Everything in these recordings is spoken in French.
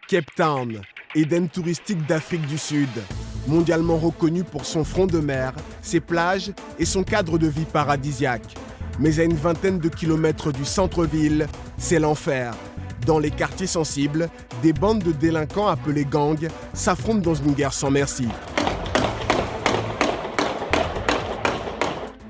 Cape Town, Éden touristique d'Afrique du Sud, mondialement reconnu pour son front de mer, ses plages et son cadre de vie paradisiaque. Mais à une vingtaine de kilomètres du centre-ville, c'est l'enfer. Dans les quartiers sensibles, des bandes de délinquants appelés gangs s'affrontent dans une guerre sans merci.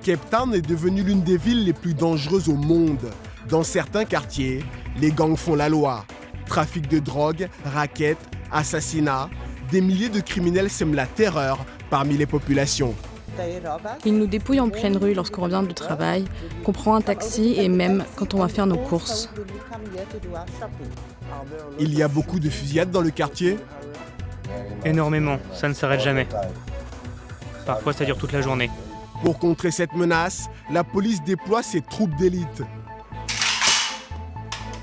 Cape Town est devenue l'une des villes les plus dangereuses au monde. Dans certains quartiers, les gangs font la loi. Trafic de drogue, rackets, assassinats, des milliers de criminels sèment la terreur parmi les populations. Ils nous dépouillent en pleine rue lorsqu'on revient du travail, qu'on prend un taxi et même quand on va faire nos courses. Il y a beaucoup de fusillades dans le quartier. Énormément, ça ne s'arrête jamais. Parfois ça dure toute la journée. Pour contrer cette menace, la police déploie ses troupes d'élite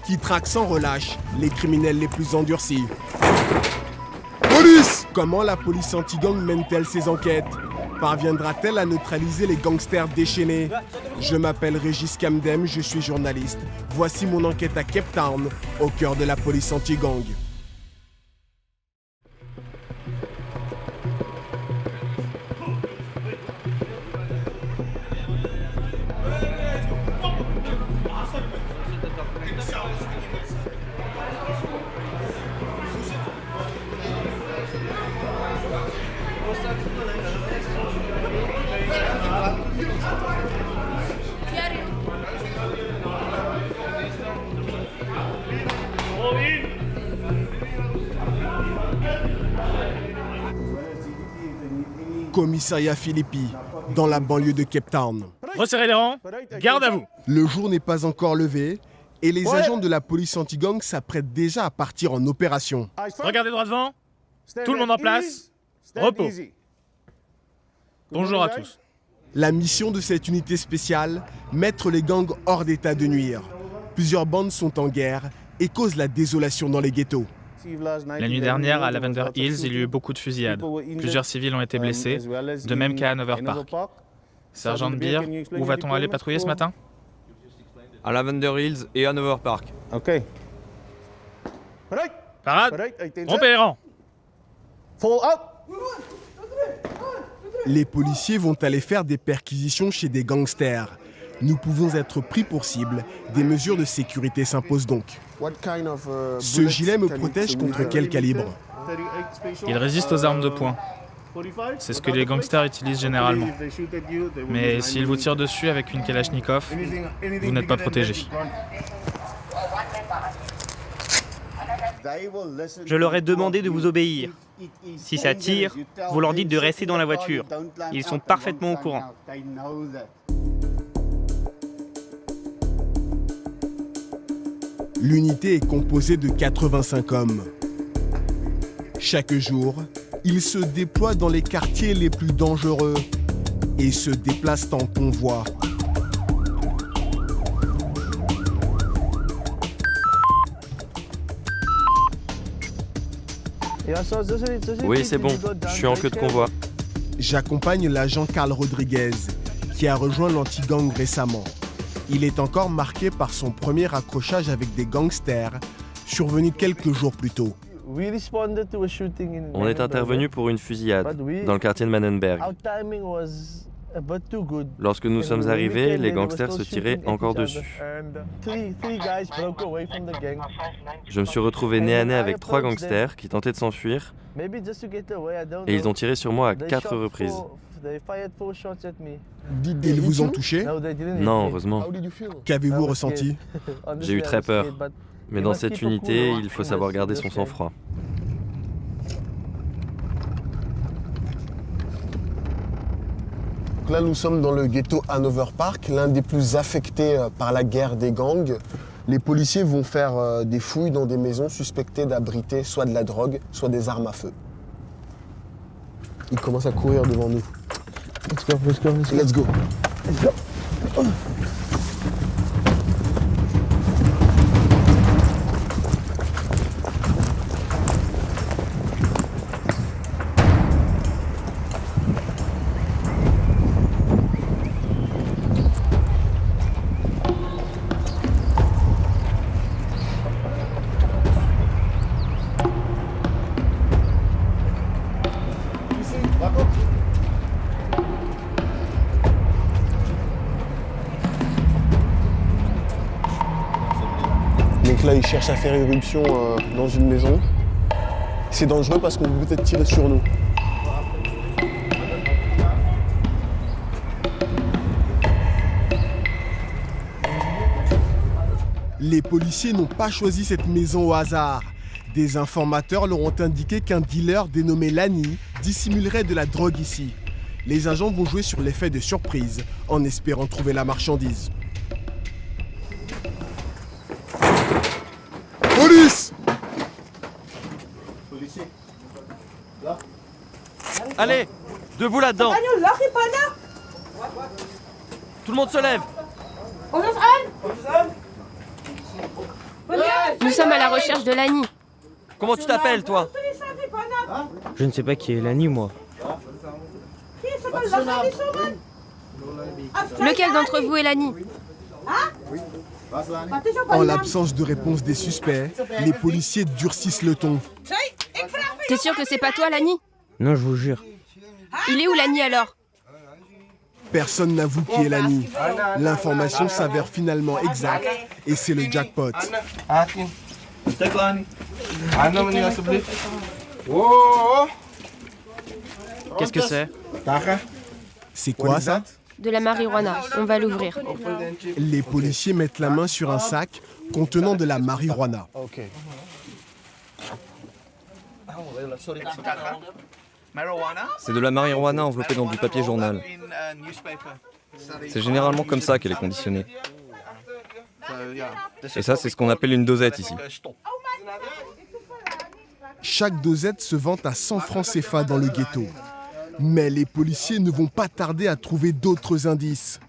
qui traquent sans relâche les criminels les plus endurcis. Police! Comment la police anti-gang mène-t-elle ses enquêtes? Parviendra-t-elle à neutraliser les gangsters déchaînés? Je m'appelle Régis Camdem, je suis journaliste. Voici mon enquête à Cape Town, au cœur de la police anti-gang. Commissariat Philippi, dans la banlieue de Cape Town. Resserrez les rangs, garde à vous. Le jour n'est pas encore levé et les agents de la police anti-gang s'apprêtent déjà à partir en opération. Regardez droit devant, tout le monde en place, repos. Bonjour à tous. La mission de cette unité spéciale, mettre les gangs hors d'état de nuire. Plusieurs bandes sont en guerre et causent la désolation dans les ghettos. La nuit dernière, à Lavender Hills, il y a eu beaucoup de fusillades. Plusieurs civils ont été blessés, de même qu'à Hanover Park. Sergent Beer, où va-t-on aller patrouiller ce matin? À Lavender Hills et Hanover Park. Parade, rompez les rangs. Les policiers vont aller faire des perquisitions chez des gangsters. Nous pouvons être pris pour cible. Des mesures de sécurité s'imposent donc. Ce gilet me protège contre quel calibre? Il résiste aux armes de poing. C'est ce que les gangsters utilisent généralement. Mais s'ils vous tirent dessus avec une Kalachnikov, vous n'êtes pas protégé. Je leur ai demandé de vous obéir. Si ça tire, vous leur dites de rester dans la voiture. Ils sont parfaitement au courant. L'unité est composée de 85 hommes. Chaque jour, ils se déploient dans les quartiers les plus dangereux et se déplacent en convoi. Oui, c'est bon, je suis en queue de convoi. J'accompagne l'agent Carl Rodriguez, qui a rejoint l'anti-gang récemment. Il est encore marqué par son premier accrochage avec des gangsters, survenu quelques jours plus tôt. On est intervenu pour une fusillade dans le quartier de Mannenberg. Lorsque nous sommes arrivés, les gangsters se tiraient encore dessus. Je me suis retrouvé nez à nez avec 3 gangsters qui tentaient de s'enfuir et ils ont tiré sur moi à 4 reprises. Ils vous ont touché? Non, heureusement. Qu'avez-vous ressenti? J'ai eu très peur. Mais dans cette unité, il faut savoir garder son sang-froid. Là, nous sommes dans le ghetto Hanover Park, l'un des plus affectés par la guerre des gangs. Les policiers vont faire des fouilles dans des maisons suspectées d'abriter soit de la drogue, soit des armes à feu. Ils commencent à courir devant nous. Let's go, let's go, let's go. Let's go. Let's go. Oh. ils cherchent à faire éruption dans une maison. C'est dangereux parce qu'on peut peut-être tirer sur nous. Les policiers n'ont pas choisi cette maison au hasard. Des informateurs leur ont indiqué qu'un dealer dénommé Lani dissimulerait de la drogue ici. Les agents vont jouer sur l'effet de surprise en espérant trouver la marchandise. Police! Allez, debout là-dedans. Tout le monde se lève. Nous sommes à la recherche de Lani. Comment tu t'appelles, toi? Je ne sais pas qui est Lani, moi. Lequel d'entre vous est Lani? En l'absence de réponse des suspects, les policiers durcissent le ton. T'es sûr que c'est pas toi, Lani? Non, je vous jure. Il est où Lani alors? Personne n'avoue qui est Lani. L'information s'avère finalement exacte et c'est le jackpot. Qu'est-ce que c'est? C'est quoi ça? De la marijuana. On va l'ouvrir. Les policiers mettent la main sur un sac contenant de la marijuana. C'est de la marijuana enveloppée dans du papier journal. C'est généralement comme ça qu'elle est conditionnée. Et ça, c'est ce qu'on appelle une dosette ici. Chaque dosette se vend à 100 francs CFA dans le ghetto. Mais les policiers ne vont pas tarder à trouver d'autres indices.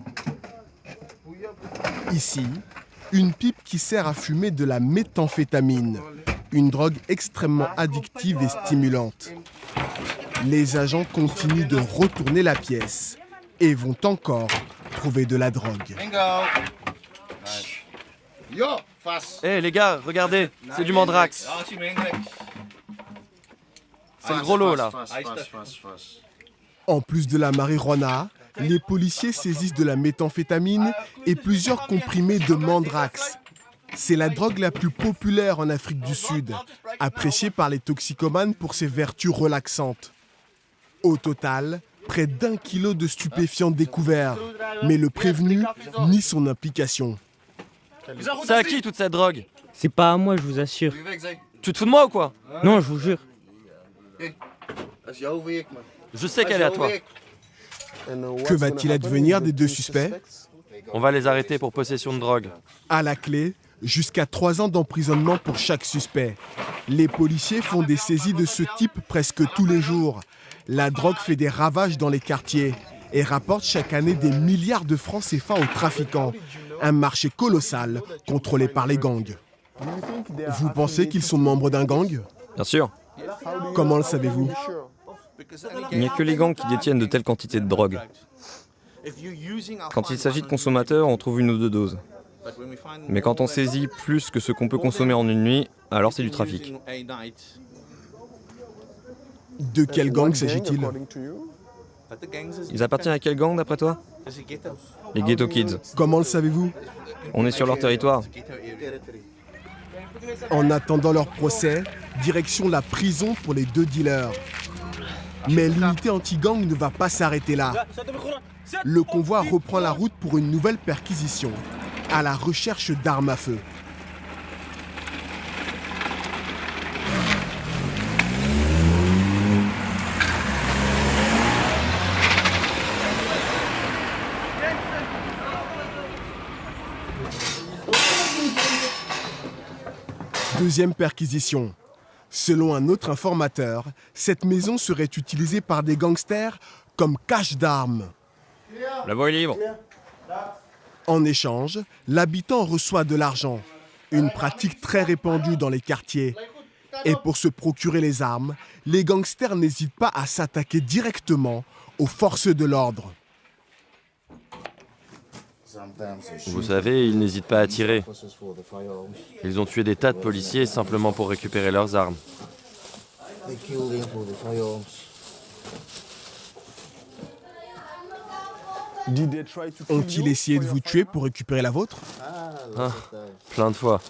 Ici, une pipe qui sert à fumer de la méthamphétamine, une drogue extrêmement addictive et stimulante. Les agents continuent de retourner la pièce et vont encore trouver de la drogue. Hé les gars, regardez, c'est du mandrax. C'est le gros lot là. En plus de la marijuana, les policiers saisissent de la méthamphétamine et plusieurs comprimés de mandrax. C'est la drogue la plus populaire en Afrique du Sud, appréciée par les toxicomanes pour ses vertus relaxantes. Au total, près d'1 kilo de stupéfiants découverts, mais le prévenu nie son implication. C'est à qui toute cette drogue? C'est pas à moi, je vous assure. Tu te fous de moi ou quoi? Non, je vous jure. Je sais qu'elle est à toi. Que va-t-il advenir des deux suspects? On va les arrêter pour possession de drogue. À la clé, jusqu'à 3 ans d'emprisonnement pour chaque suspect. Les policiers font des saisies de ce type presque tous les jours. La drogue fait des ravages dans les quartiers et rapporte chaque année des milliards de francs CFA aux trafiquants. Un marché colossal contrôlé par les gangs. Vous pensez qu'ils sont membres d'un gang? Bien sûr. Comment le savez-vous? Il n'y a que les gangs qui détiennent de telles quantités de drogue. Quand il s'agit de consommateurs, on trouve une ou deux doses. Mais quand on saisit plus que ce qu'on peut consommer en une nuit, alors c'est du trafic. De quel gang s'agit-il? Ils appartiennent à quel gang d'après toi? Les Ghetto Kids. Comment le savez-vous? On est sur leur territoire. En attendant leur procès, direction la prison pour les deux dealers. Mais l'unité anti-gang ne va pas s'arrêter là. Le convoi reprend la route pour une nouvelle perquisition, à la recherche d'armes à feu. Deuxième perquisition. Selon un autre informateur, cette maison serait utilisée par des gangsters comme cache d'armes. La voie est libre. En échange, l'habitant reçoit de l'argent, une pratique très répandue dans les quartiers. Et pour se procurer les armes, les gangsters n'hésitent pas à s'attaquer directement aux forces de l'ordre. Vous savez, ils n'hésitent pas à tirer. Ils ont tué des tas de policiers simplement pour récupérer leurs armes. Ont-ils essayé de vous tuer pour récupérer la vôtre? Ah, plein de fois.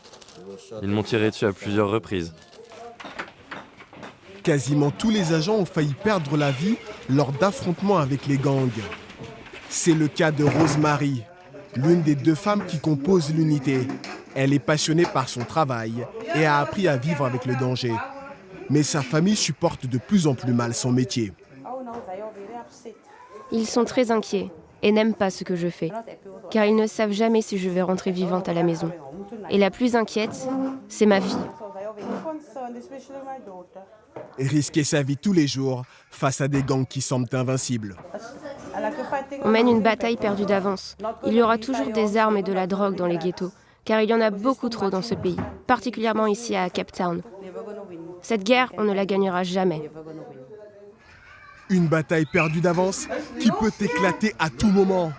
Ils m'ont tiré dessus à plusieurs reprises. Quasiment tous les agents ont failli perdre la vie lors d'affrontements avec les gangs. C'est le cas de Rosemary, l'une des 2 femmes qui composent l'unité. Elle est passionnée par son travail et a appris à vivre avec le danger. Mais sa famille supporte de plus en plus mal son métier. Ils sont très inquiets et n'aiment pas ce que je fais, car ils ne savent jamais si je vais rentrer vivante à la maison. Et la plus inquiète, c'est ma fille. Risquer sa vie tous les jours face à des gangs qui semblent invincibles. On mène une bataille perdue d'avance. Il y aura toujours des armes et de la drogue dans les ghettos, car il y en a beaucoup trop dans ce pays, particulièrement ici à Cape Town. Cette guerre, on ne la gagnera jamais. Une bataille perdue d'avance qui peut éclater à tout moment.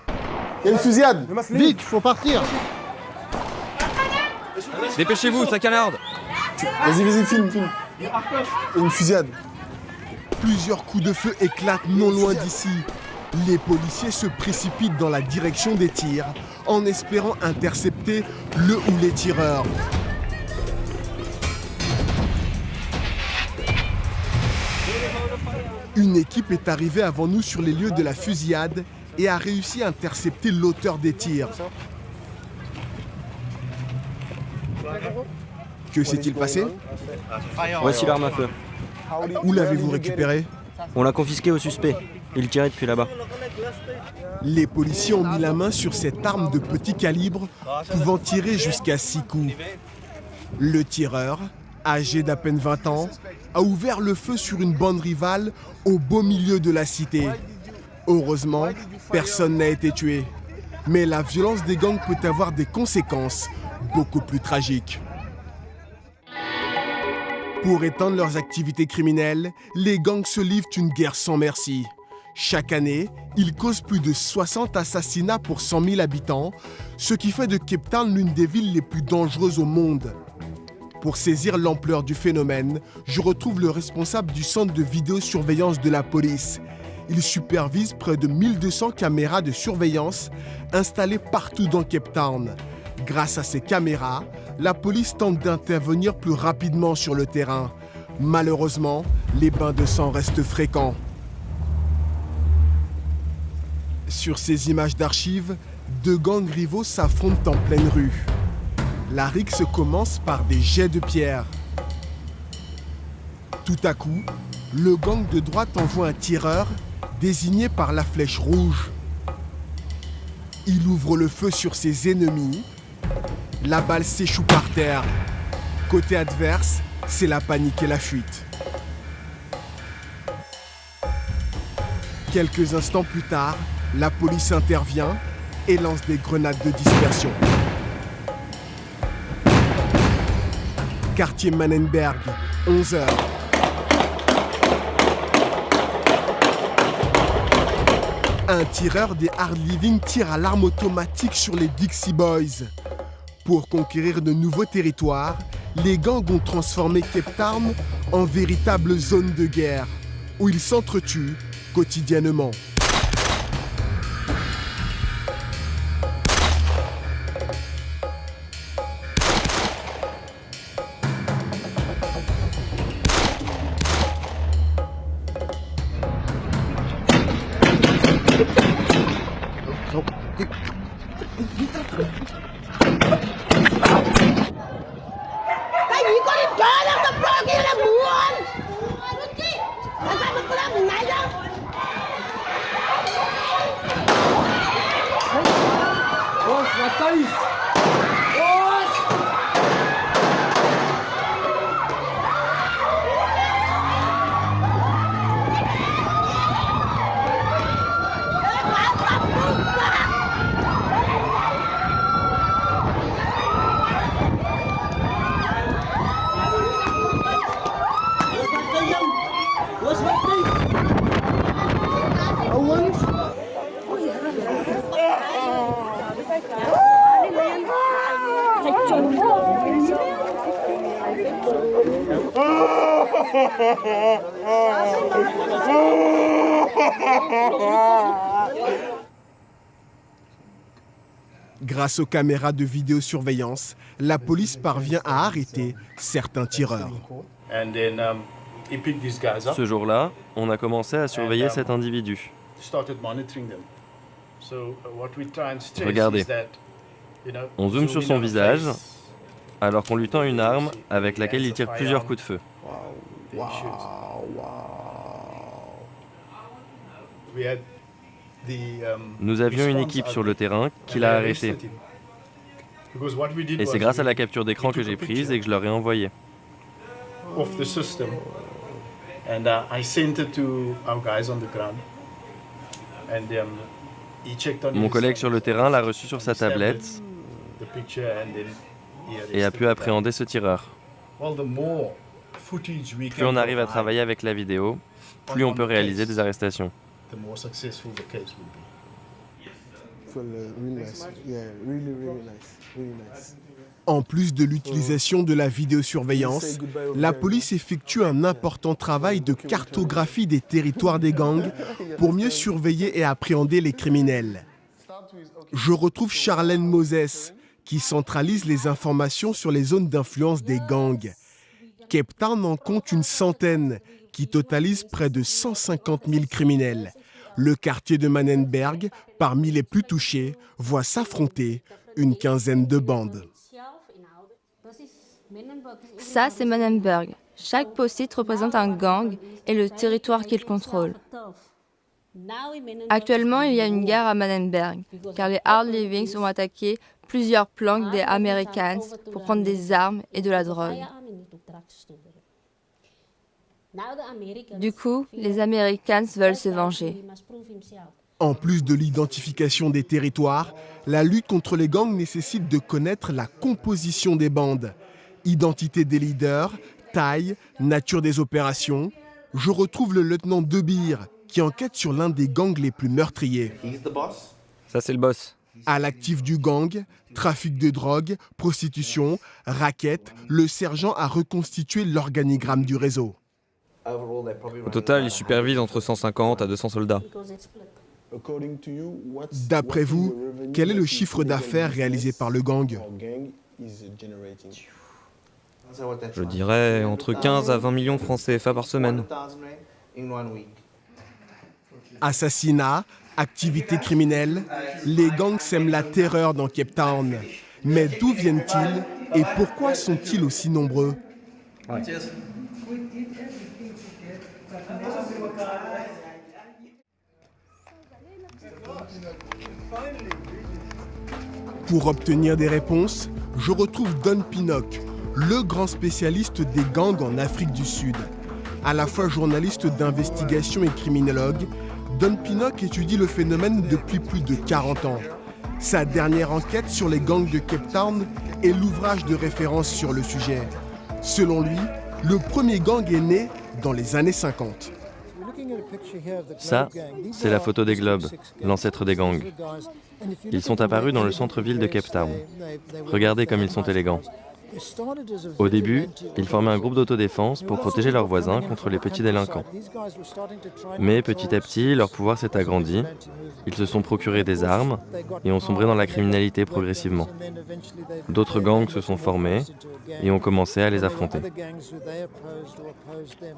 Il y a une fusillade. Vite, faut partir. Dépêchez-vous, ça canarde. Vas-y, filme. Il y a une fusillade. Plusieurs coups de feu éclatent non loin d'ici. Les policiers se précipitent dans la direction des tirs en espérant intercepter le ou les tireurs. Une équipe est arrivée avant nous sur les lieux de la fusillade et a réussi à intercepter l'auteur des tirs. Que s'est-il passé? Voici l'arme à feu. Où l'avez-vous récupérée? On l'a confisquée au suspect. Il tirait depuis là-bas. Les policiers ont mis la main sur cette arme de petit calibre pouvant tirer jusqu'à 6 coups. Le tireur, âgé d'à peine 20 ans, a ouvert le feu sur une bande rivale au beau milieu de la cité. Heureusement, personne n'a été tué. Mais la violence des gangs peut avoir des conséquences beaucoup plus tragiques. Pour étendre leurs activités criminelles, les gangs se livrent une guerre sans merci. Chaque année, ils causent plus de 60 assassinats pour 100 000 habitants, ce qui fait de Cape Town l'une des villes les plus dangereuses au monde. Pour saisir l'ampleur du phénomène, je retrouve le responsable du centre de vidéosurveillance de la police. Il supervise près de 1200 caméras de surveillance installées partout dans Cape Town. Grâce à ces caméras, la police tente d'intervenir plus rapidement sur le terrain. Malheureusement, les bains de sang restent fréquents. Sur ces images d'archives, 2 gangs rivaux s'affrontent en pleine rue. La rixe commence par des jets de pierre. Tout à coup, le gang de droite envoie un tireur désigné par la flèche rouge. Il ouvre le feu sur ses ennemis. La balle s'échoue par terre. Côté adverse, c'est la panique et la fuite. Quelques instants plus tard, la police intervient et lance des grenades de dispersion. Quartier Mannenberg, 11h. Un tireur des Hard Living tire à l'arme automatique sur les Dixie Boys. Pour conquérir de nouveaux territoires, les gangs ont transformé Cape Town en véritable zone de guerre, où ils s'entretuent quotidiennement. Grâce aux caméras de vidéosurveillance, la police parvient à arrêter certains tireurs. Ce jour-là, on a commencé à surveiller cet individu. Regardez, on zoome sur son visage, alors qu'on lui tend une arme avec laquelle il tire plusieurs coups de feu. Nous avions une équipe sur le terrain qui l'a arrêté. Et c'est grâce à la capture d'écran que j'ai prise et que je leur ai envoyée. Mon collègue sur le terrain l'a reçu sur sa tablette et a pu appréhender ce tireur. Plus on arrive à travailler avec la vidéo, plus on peut réaliser des arrestations. En plus de l'utilisation de la vidéosurveillance, la police effectue un important travail de cartographie des territoires des gangs pour mieux surveiller et appréhender les criminels. Je retrouve Charlène Moses, qui centralise les informations sur les zones d'influence des gangs. Cape Town en compte une centaine, qui totalise près de 150 000 criminels. Le quartier de Manenberg, parmi les plus touchés, voit s'affronter une quinzaine de bandes. Ça, c'est Manenberg. Chaque post-it représente un gang et le territoire qu'il contrôle. Actuellement, il y a une guerre à Manenberg, car les Hard Livings ont attaqué plusieurs planques des Americans pour prendre des armes et de la drogue. Du coup, les Americans veulent se venger. En plus de l'identification des territoires, la lutte contre les gangs nécessite de connaître la composition des bandes. Identité des leaders, taille, nature des opérations. Je retrouve le lieutenant Debir, qui enquête sur l'un des gangs les plus meurtriers. Ça, c'est le boss. À l'actif du gang, trafic de drogue, prostitution, racket, le sergent a reconstitué l'organigramme du réseau. Au total, il supervise entre 150 à 200 soldats. D'après vous, quel est le chiffre d'affaires réalisé par le gang? Je dirais entre 15 à 20 millions de francs CFA par semaine. Assassinats, activités criminelles, les gangs sèment la terreur dans Cape Town. Mais d'où viennent-ils et pourquoi sont-ils aussi nombreux? Pour obtenir des réponses, je retrouve Don Pinnock, le grand spécialiste des gangs en Afrique du Sud. À la fois journaliste d'investigation et criminologue, Don Pinnock étudie le phénomène depuis plus de 40 ans. Sa dernière enquête sur les gangs de Cape Town est l'ouvrage de référence sur le sujet. Selon lui, le premier gang est né dans les années 50. Ça, c'est la photo des globes, l'ancêtre des gangs. Ils sont apparus dans le centre-ville de Cape Town. Regardez comme ils sont élégants. Au début, ils formaient un groupe d'autodéfense pour protéger leurs voisins contre les petits délinquants. Mais petit à petit, leur pouvoir s'est agrandi, ils se sont procurés des armes et ont sombré dans la criminalité progressivement. D'autres gangs se sont formés et ont commencé à les affronter.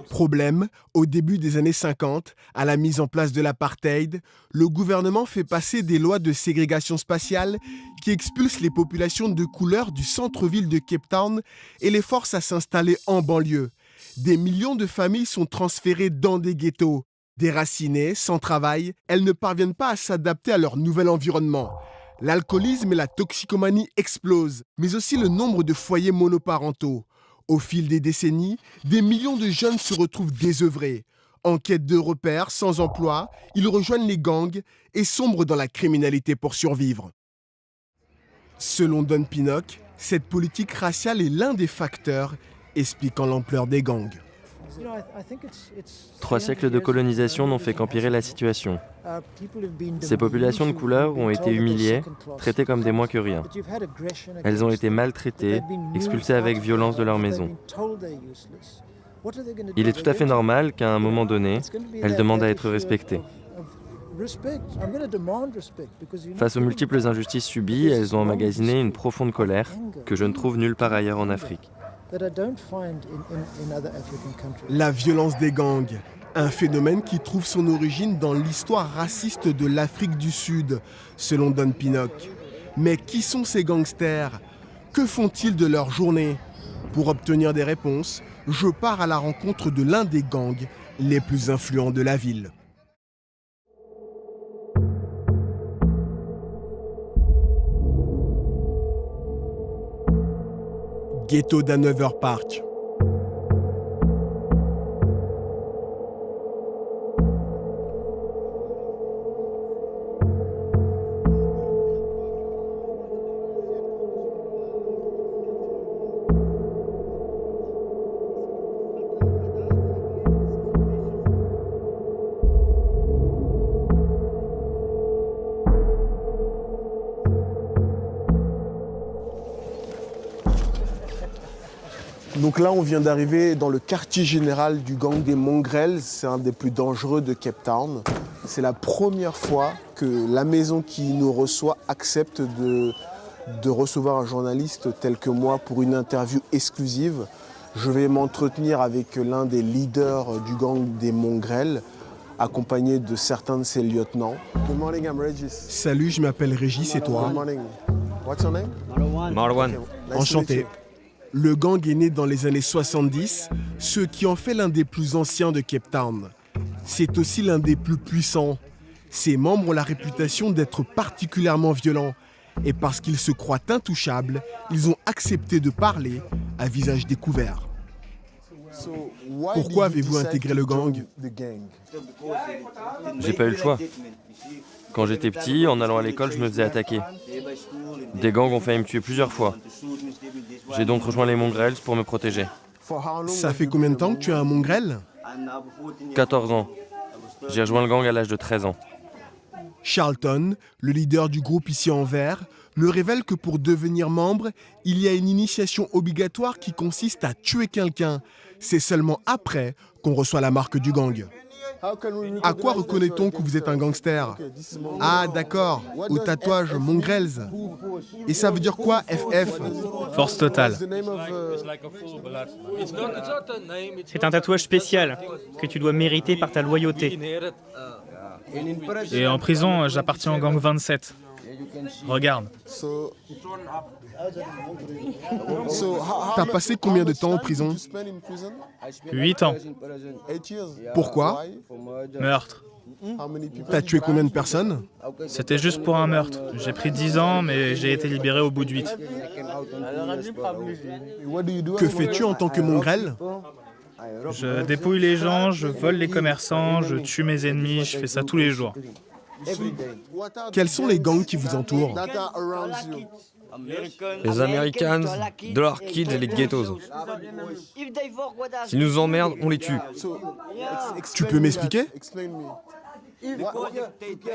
Problème, au début des années 50, à la mise en place de l'apartheid, le gouvernement fait passer des lois de ségrégation spatiale qui expulsent les populations de couleur du centre-ville de Cape Town et les force à s'installer en banlieue. Des millions de familles sont transférées dans des ghettos. Déracinées, sans travail, elles ne parviennent pas à s'adapter à leur nouvel environnement. L'alcoolisme et la toxicomanie explosent, mais aussi le nombre de foyers monoparentaux. Au fil des décennies, des millions de jeunes se retrouvent désœuvrés. En quête de repères, sans emploi, ils rejoignent les gangs et sombrent dans la criminalité pour survivre. Selon Don Pinnock, cette politique raciale est l'un des facteurs expliquant l'ampleur des gangs. 3 siècles de colonisation n'ont fait qu'empirer la situation. Ces populations de couleur ont été humiliées, traitées comme des moins que rien. Elles ont été maltraitées, expulsées avec violence de leur maison. Il est tout à fait normal qu'à un moment donné, elles demandent à être respectées. Face aux multiples injustices subies, elles ont emmagasiné une profonde colère que je ne trouve nulle part ailleurs en Afrique. La violence des gangs, un phénomène qui trouve son origine dans l'histoire raciste de l'Afrique du Sud, selon Don Pinnock. Mais qui sont ces gangsters? Que font-ils de leur journée? Pour obtenir des réponses, je pars à la rencontre de l'un des gangs les plus influents de la ville. Ghetto d'Hanover Park. Donc là, on vient d'arriver dans le quartier général du gang des Mongrels. C'est un des plus dangereux de Cape Town. C'est la première fois que la maison qui nous reçoit accepte de recevoir un journaliste tel que moi pour une interview exclusive. Je vais m'entretenir avec l'un des leaders du gang des Mongrels, accompagné de certains de ses lieutenants. Good morning, I'm Regis. Salut, je m'appelle Régis, et toi? Good morning. What's your name? Marwan. Enchanté. Le gang est né dans les années 70, ce qui en fait l'un des plus anciens de Cape Town. C'est aussi l'un des plus puissants. Ses membres ont la réputation d'être particulièrement violents. Et parce qu'ils se croient intouchables, ils ont accepté de parler à visage découvert. Pourquoi avez-vous intégré le gang? J'ai pas eu le choix. Quand j'étais petit, en allant à l'école, je me faisais attaquer. Des gangs ont failli me tuer plusieurs fois. J'ai donc rejoint les Mongrels pour me protéger. Ça fait combien de temps que tu es un Mongrel? 14 ans. J'ai rejoint le gang à l'âge de 13 ans. Charlton, le leader du groupe ici en vert, me révèle que pour devenir membre, il y a une initiation obligatoire qui consiste à tuer quelqu'un. C'est seulement après qu'on reçoit la marque du gang. À quoi reconnaît-on que vous êtes un gangster? Ah d'accord, au tatouage Mongrels. Et ça veut dire quoi, FF? Force totale. C'est un tatouage spécial que tu dois mériter par ta loyauté. Et en prison, j'appartiens au gang 27. Regarde. T'as passé combien de temps en prison? 8 ans. Pourquoi? Meurtre. T'as tué combien de personnes? C'était juste pour un meurtre. J'ai pris 10 ans, mais j'ai été libéré au bout de 8. Que fais-tu en tant que Mongrel? Je dépouille les gens, je vole les commerçants, je tue mes ennemis, je fais ça tous les jours. Quels sont les gangs qui vous entourent? Les Americans, Dollar Kids et les Ghettos. S'ils nous emmerdent, on les tue. Tu peux m'expliquer?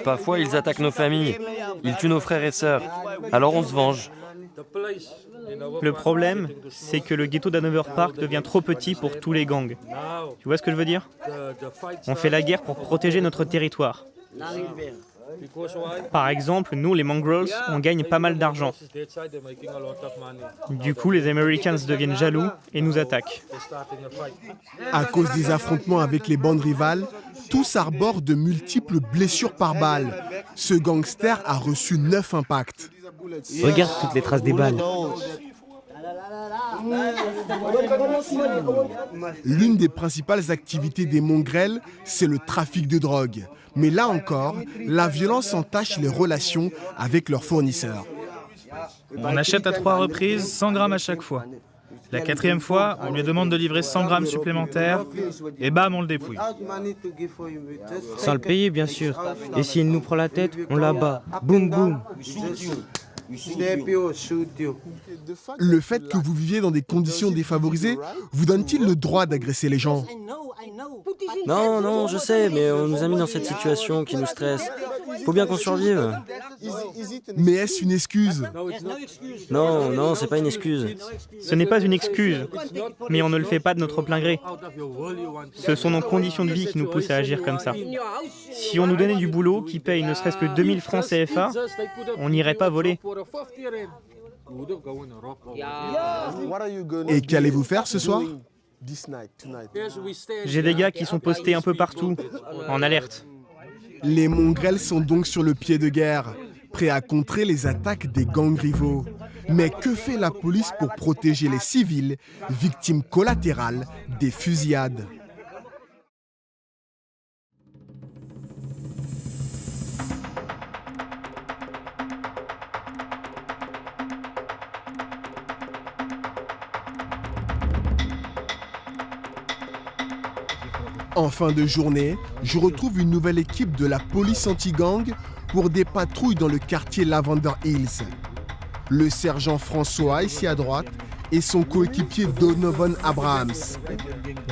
Parfois, ils attaquent nos familles. Ils tuent nos frères et sœurs. Alors on se venge. Le problème, c'est que le ghetto d'Hanover Park devient trop petit pour tous les gangs. Tu vois ce que je veux dire? On fait la guerre pour protéger notre territoire. Par exemple, nous, les Mongrels, on gagne pas mal d'argent. Du coup, les Americans deviennent jaloux et nous attaquent. À cause des affrontements avec les bandes rivales, tous arborent de multiples blessures par balle. Ce gangster a reçu 9 impacts. Regarde toutes les traces des balles. L'une des principales activités des Mongrels, c'est le trafic de drogue. Mais là encore, la violence entache les relations avec leurs fournisseurs. On achète à 3 reprises 100 grammes à chaque fois. La 4e fois, on lui demande de livrer 100 grammes supplémentaires et bam, on le dépouille. Sans le payer, bien sûr. Et s'il nous prend la tête, on l'abat. Boum, boum. Le fait que vous viviez dans des conditions défavorisées vous donne-t-il le droit d'agresser les gens? Non, je sais, mais on nous a mis dans cette situation qui nous stresse. Faut bien qu'on survive. Mais est-ce une excuse? Non, non, c'est pas une excuse. Ce n'est pas une excuse, mais on ne le fait pas de notre plein gré. Ce sont nos conditions de vie qui nous poussent à agir comme ça. Si on nous donnait du boulot qui paye ne serait-ce que 2000 francs CFA, on n'irait pas voler. Et qu'allez-vous faire ce soir? J'ai des gars qui sont postés un peu partout, en alerte. Les mongrels sont donc sur le pied de guerre, prêts à contrer les attaques des gangs rivaux. Mais que fait la police pour protéger les civils, victimes collatérales des fusillades? En fin de journée, je retrouve une nouvelle équipe de la police anti-gang pour des patrouilles dans le quartier Lavender Hills. Le sergent François, ici à droite, et son coéquipier Donovan Abrahams.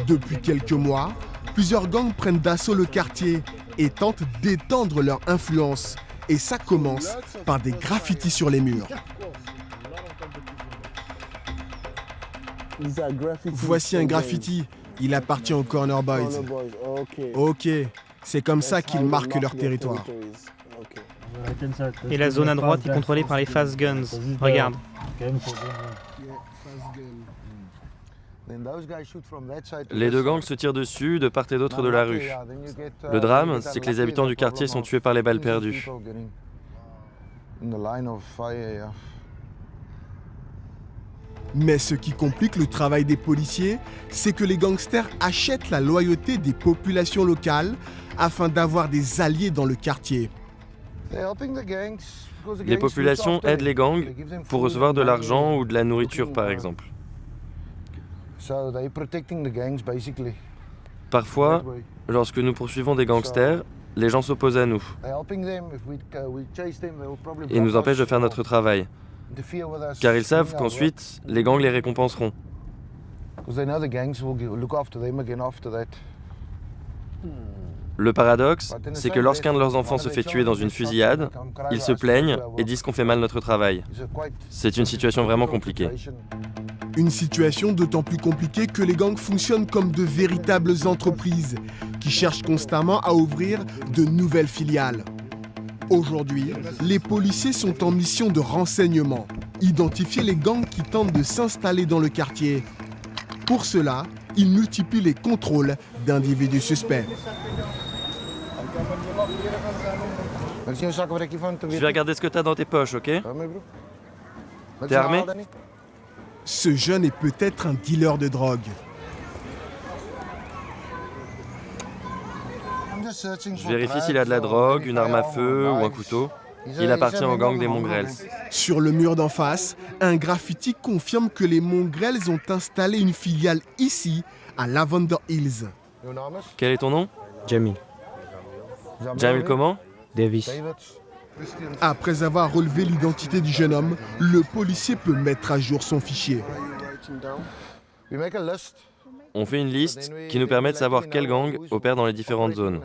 Depuis quelques mois, plusieurs gangs prennent d'assaut le quartier et tentent d'étendre leur influence. Et ça commence par des graffitis sur les murs. Voici un graffiti. Il appartient aux Corner Boys. Ok, c'est comme ça qu'ils marquent leur territoire. Et la zone à droite est contrôlée par les Fast Guns. Regarde. Les deux gangs se tirent dessus de part et d'autre de la rue. Le drame, c'est que les habitants du quartier sont tués par les balles perdues. Mais ce qui complique le travail des policiers, c'est que les gangsters achètent la loyauté des populations locales afin d'avoir des alliés dans le quartier. Les populations aident les gangs pour recevoir de l'argent ou de la nourriture, par exemple. Parfois, lorsque nous poursuivons des gangsters, les gens s'opposent à nous et nous empêchent de faire notre travail, car ils savent qu'ensuite, les gangs les récompenseront. Le paradoxe, c'est que lorsqu'un de leurs enfants se fait tuer dans une fusillade, ils se plaignent et disent qu'on fait mal notre travail. C'est une situation vraiment compliquée. Une situation d'autant plus compliquée que les gangs fonctionnent comme de véritables entreprises qui cherchent constamment à ouvrir de nouvelles filiales. Aujourd'hui, les policiers sont en mission de renseignement, identifier les gangs qui tentent de s'installer dans le quartier. Pour cela, ils multiplient les contrôles d'individus suspects. Je vais regarder ce que t'as dans tes poches, ok? T'es armé? Ce jeune est peut-être un dealer de drogue. Je vérifie s'il a de la drogue, une arme à feu ou un couteau. Il appartient au gang des Mongrels. Sur le mur d'en face, un graffiti confirme que les Mongrels ont installé une filiale ici, à Lavender Hills. Quel est ton nom? Jamil. Jamil comment? Davis. Après avoir relevé l'identité du jeune homme, le policier peut mettre à jour son fichier. On fait une liste qui nous permet de savoir quel gang opère dans les différentes zones.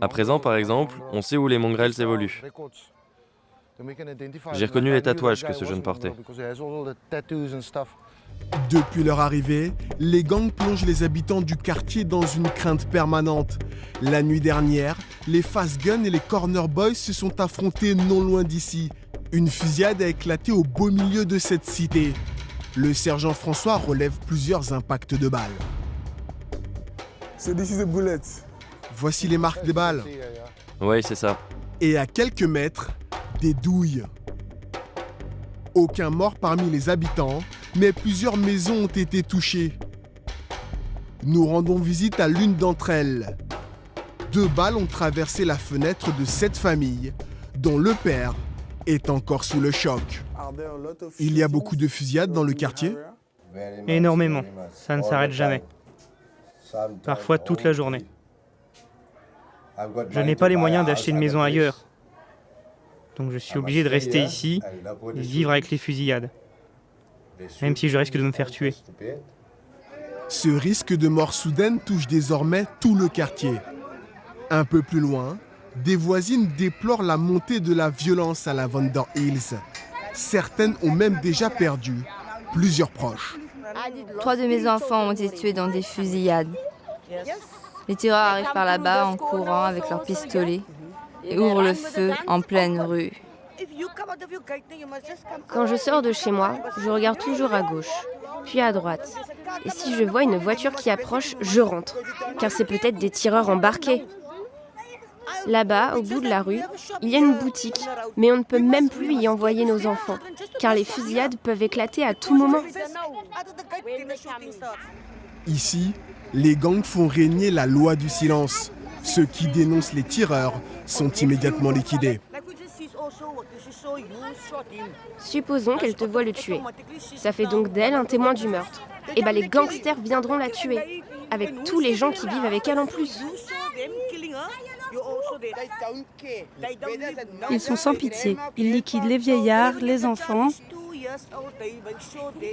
À présent, par exemple, on sait où les Mongrels évoluent. J'ai reconnu les tatouages que ce jeune portait. Depuis leur arrivée, les gangs plongent les habitants du quartier dans une crainte permanente. La nuit dernière, les Fast Guns et les Corner Boys se sont affrontés non loin d'ici. Une fusillade a éclaté au beau milieu de cette cité. Le sergent François relève plusieurs impacts de balles. Voici les marques des balles. Oui, c'est ça. Et à quelques mètres, des douilles. Aucun mort parmi les habitants, mais plusieurs maisons ont été touchées. Nous rendons visite à l'une d'entre elles. 2 balles ont traversé la fenêtre de cette famille, dont le père est encore sous le choc. Il y a beaucoup de fusillades dans le quartier? Énormément. Ça ne s'arrête jamais. Parfois toute la journée. Je n'ai pas les moyens d'acheter une maison ailleurs. Donc je suis obligé de rester ici et vivre avec les fusillades. Même si je risque de me faire tuer. Ce risque de mort soudaine touche désormais tout le quartier. Un peu plus loin, des voisines déplorent la montée de la violence à Lavender Hills. Certaines ont même déjà perdu plusieurs proches. 3 de mes enfants ont été tués dans des fusillades. Les tireurs arrivent par là-bas en courant avec leurs pistolets et ouvrent le feu en pleine rue. Quand je sors de chez moi, je regarde toujours à gauche, puis à droite. Et si je vois une voiture qui approche, je rentre, car c'est peut-être des tireurs embarqués. Là-bas, au bout de la rue, il y a une boutique, mais on ne peut même plus y envoyer nos enfants, car les fusillades peuvent éclater à tout moment. Ici, les gangs font régner la loi du silence. Ceux qui dénoncent les tireurs sont immédiatement liquidés. Supposons qu'elle te voie le tuer. Ça fait donc d'elle un témoin du meurtre. Et bien les gangsters viendront la tuer, avec tous les gens qui vivent avec elle en plus. Ils sont sans pitié. Ils liquident les vieillards, les enfants.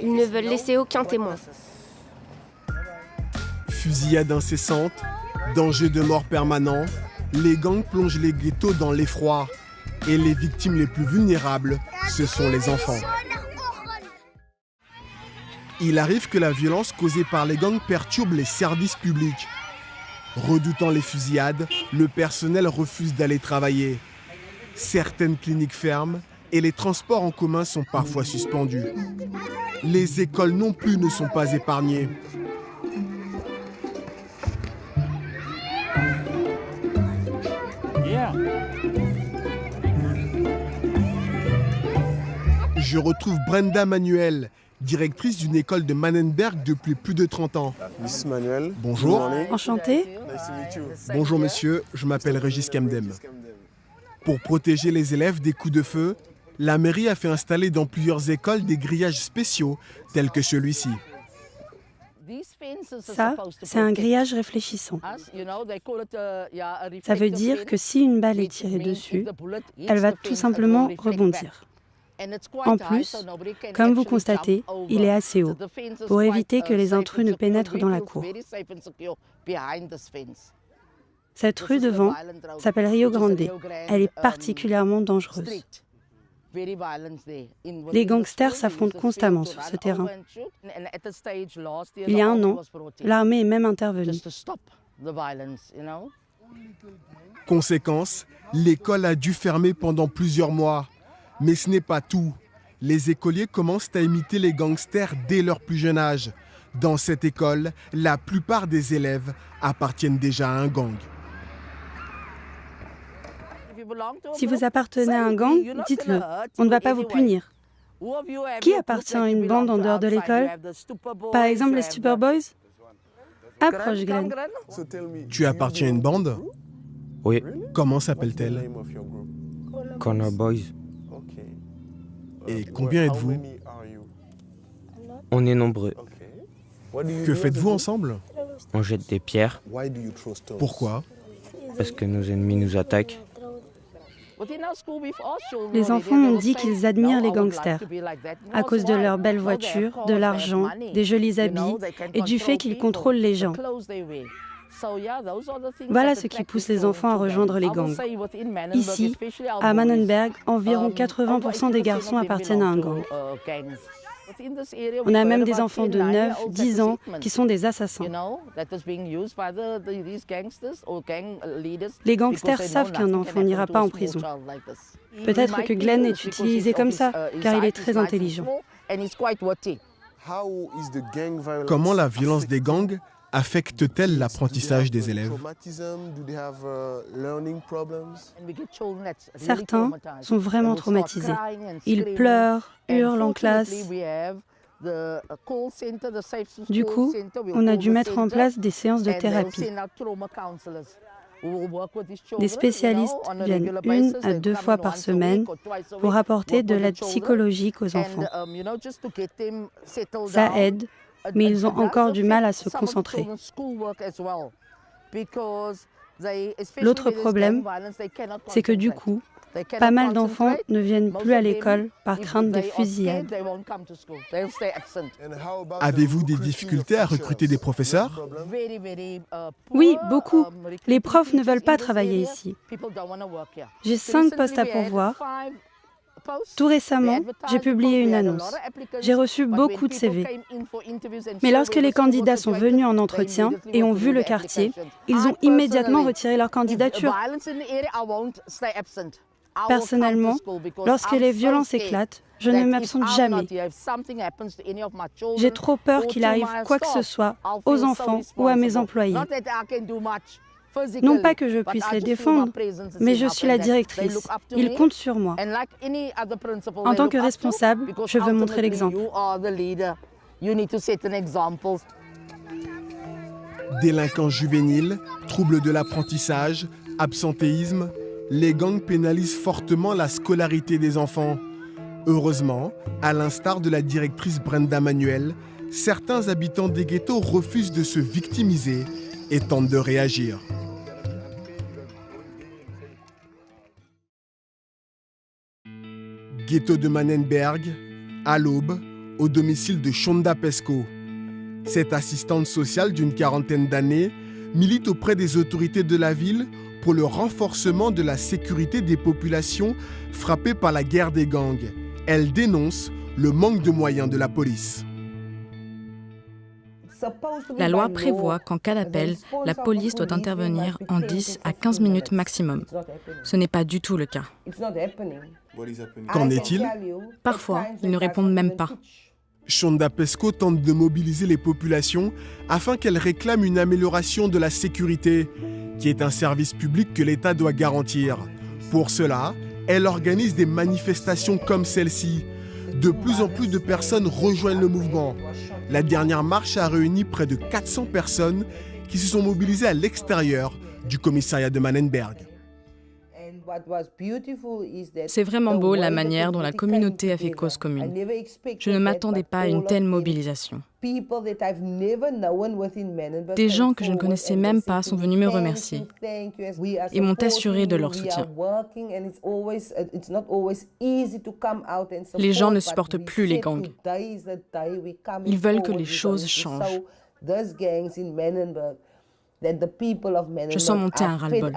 Ils ne veulent laisser aucun témoin. Fusillades incessantes, danger de mort permanent, les gangs plongent les ghettos dans l'effroi. Et les victimes les plus vulnérables, ce sont les enfants. Il arrive que la violence causée par les gangs perturbe les services publics. Redoutant les fusillades, le personnel refuse d'aller travailler. Certaines cliniques ferment et les transports en commun sont parfois suspendus. Les écoles non plus ne sont pas épargnées. Je retrouve Brenda Manuel, directrice d'une école de Mannenberg depuis plus de 30 ans. Miss Manuel. Bonjour. Enchantée. Bonjour monsieur, je m'appelle Régis Kemdem. Pour protéger les élèves des coups de feu, la mairie a fait installer dans plusieurs écoles des grillages spéciaux tels que celui-ci. Ça, c'est un grillage réfléchissant. Ça veut dire que si une balle est tirée dessus, elle va tout simplement rebondir. En plus, comme vous constatez, il est assez haut pour éviter que les intrus ne pénètrent dans la cour. Cette rue devant s'appelle Rio Grande. Elle est particulièrement dangereuse. Les gangsters s'affrontent constamment sur ce terrain. Il y a un an, l'armée est même intervenue. Conséquence, l'école a dû fermer pendant plusieurs mois. Mais ce n'est pas tout. Les écoliers commencent à imiter les gangsters dès leur plus jeune âge. Dans cette école, la plupart des élèves appartiennent déjà à un gang. Si vous appartenez à un gang, dites-le. On ne va pas vous punir. Qui appartient à une bande en dehors de l'école? Par exemple, les Stupor Boys? Approche, Glenn. Tu appartiens à une bande? Oui. Comment s'appelle-t-elle? Connor Boys. Et combien êtes-vous? On est nombreux. Que faites-vous ensemble? On jette des pierres. Pourquoi? Parce que nos ennemis nous attaquent. Les enfants m'ont dit qu'ils admirent les gangsters à cause de leurs belles voitures, de l'argent, des jolis habits et du fait qu'ils contrôlent les gens. Voilà ce qui pousse les enfants à rejoindre les gangs. Ici, à Mannenberg, environ 80% des garçons appartiennent à un gang. On a même des enfants de 9, 10 ans qui sont des assassins. Les gangsters savent qu'un enfant n'ira pas en prison. Peut-être que Glenn est utilisé comme ça, car il est très intelligent. Comment la violence des gangs affecte-t-elle l'apprentissage des élèves? Certains sont vraiment traumatisés. Ils pleurent, hurlent en classe. Du coup, on a dû mettre en place des séances de thérapie. Des spécialistes viennent 1 à 2 fois par semaine pour apporter de l'aide psychologique aux enfants. Ça aide, mais ils ont encore du mal à se concentrer. L'autre problème, c'est que du coup, Pas mal d'enfants ne viennent plus à l'école par crainte des fusillades. Avez-vous des difficultés à recruter des professeurs? Oui, beaucoup. Les profs ne veulent pas travailler ici. J'ai 5 postes à pourvoir. Tout récemment, j'ai publié une annonce. J'ai reçu beaucoup de CV. Mais lorsque les candidats sont venus en entretien et ont vu le quartier, ils ont immédiatement retiré leur candidature. Personnellement, lorsque les violences éclatent, je ne m'absente jamais. J'ai trop peur qu'il arrive quoi que ce soit aux enfants ou à mes employés. Non pas que je puisse les défendre, mais je suis la directrice. Ils comptent sur moi. En tant que responsable, je veux montrer l'exemple. Délinquants juvéniles, troubles de l'apprentissage, absentéisme, les gangs pénalisent fortement la scolarité des enfants. Heureusement, à l'instar de la directrice Brenda Manuel, certains habitants des ghettos refusent de se victimiser et tentent de réagir. Ghetto de Manenberg, à l'aube, au domicile de Shonda Pesco. Cette assistante sociale d'une quarantaine d'années milite auprès des autorités de la ville pour le renforcement de la sécurité des populations frappées par la guerre des gangs. Elle dénonce le manque de moyens de la police. La loi prévoit qu'en cas d'appel, la police doit intervenir en 10 à 15 minutes maximum. Ce n'est pas du tout le cas. Qu'en est-il? Parfois, ils ne répondent même pas. Shonda Pesco tente de mobiliser les populations afin qu'elles réclament une amélioration de la sécurité, qui est un service public que l'État doit garantir. Pour cela, elle organise des manifestations comme celle-ci. De plus en plus de personnes rejoignent le mouvement. La dernière marche a réuni près de 400 personnes qui se sont mobilisées à l'extérieur du commissariat de Manenberg. C'est vraiment beau la manière dont la communauté a fait cause commune. Je ne m'attendais pas à une telle mobilisation. Des gens que je ne connaissais même pas sont venus me remercier et m'ont assuré de leur soutien. Les gens ne supportent plus les gangs. Ils veulent que les choses changent. Je sens monter un ras-le-bol.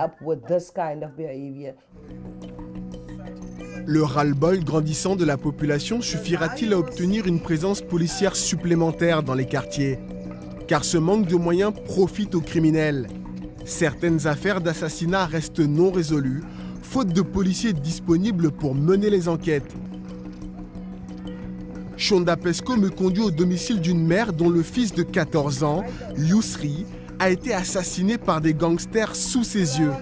Le ras-le-bol grandissant de la population suffira-t-il à obtenir une présence policière supplémentaire dans les quartiers? Car ce manque de moyens profite aux criminels. Certaines affaires d'assassinat restent non résolues, faute de policiers disponibles pour mener les enquêtes. Shonda Pesco me conduit au domicile d'une mère dont le fils de 14 ans, Yousri, a été assassiné par des gangsters sous ses yeux.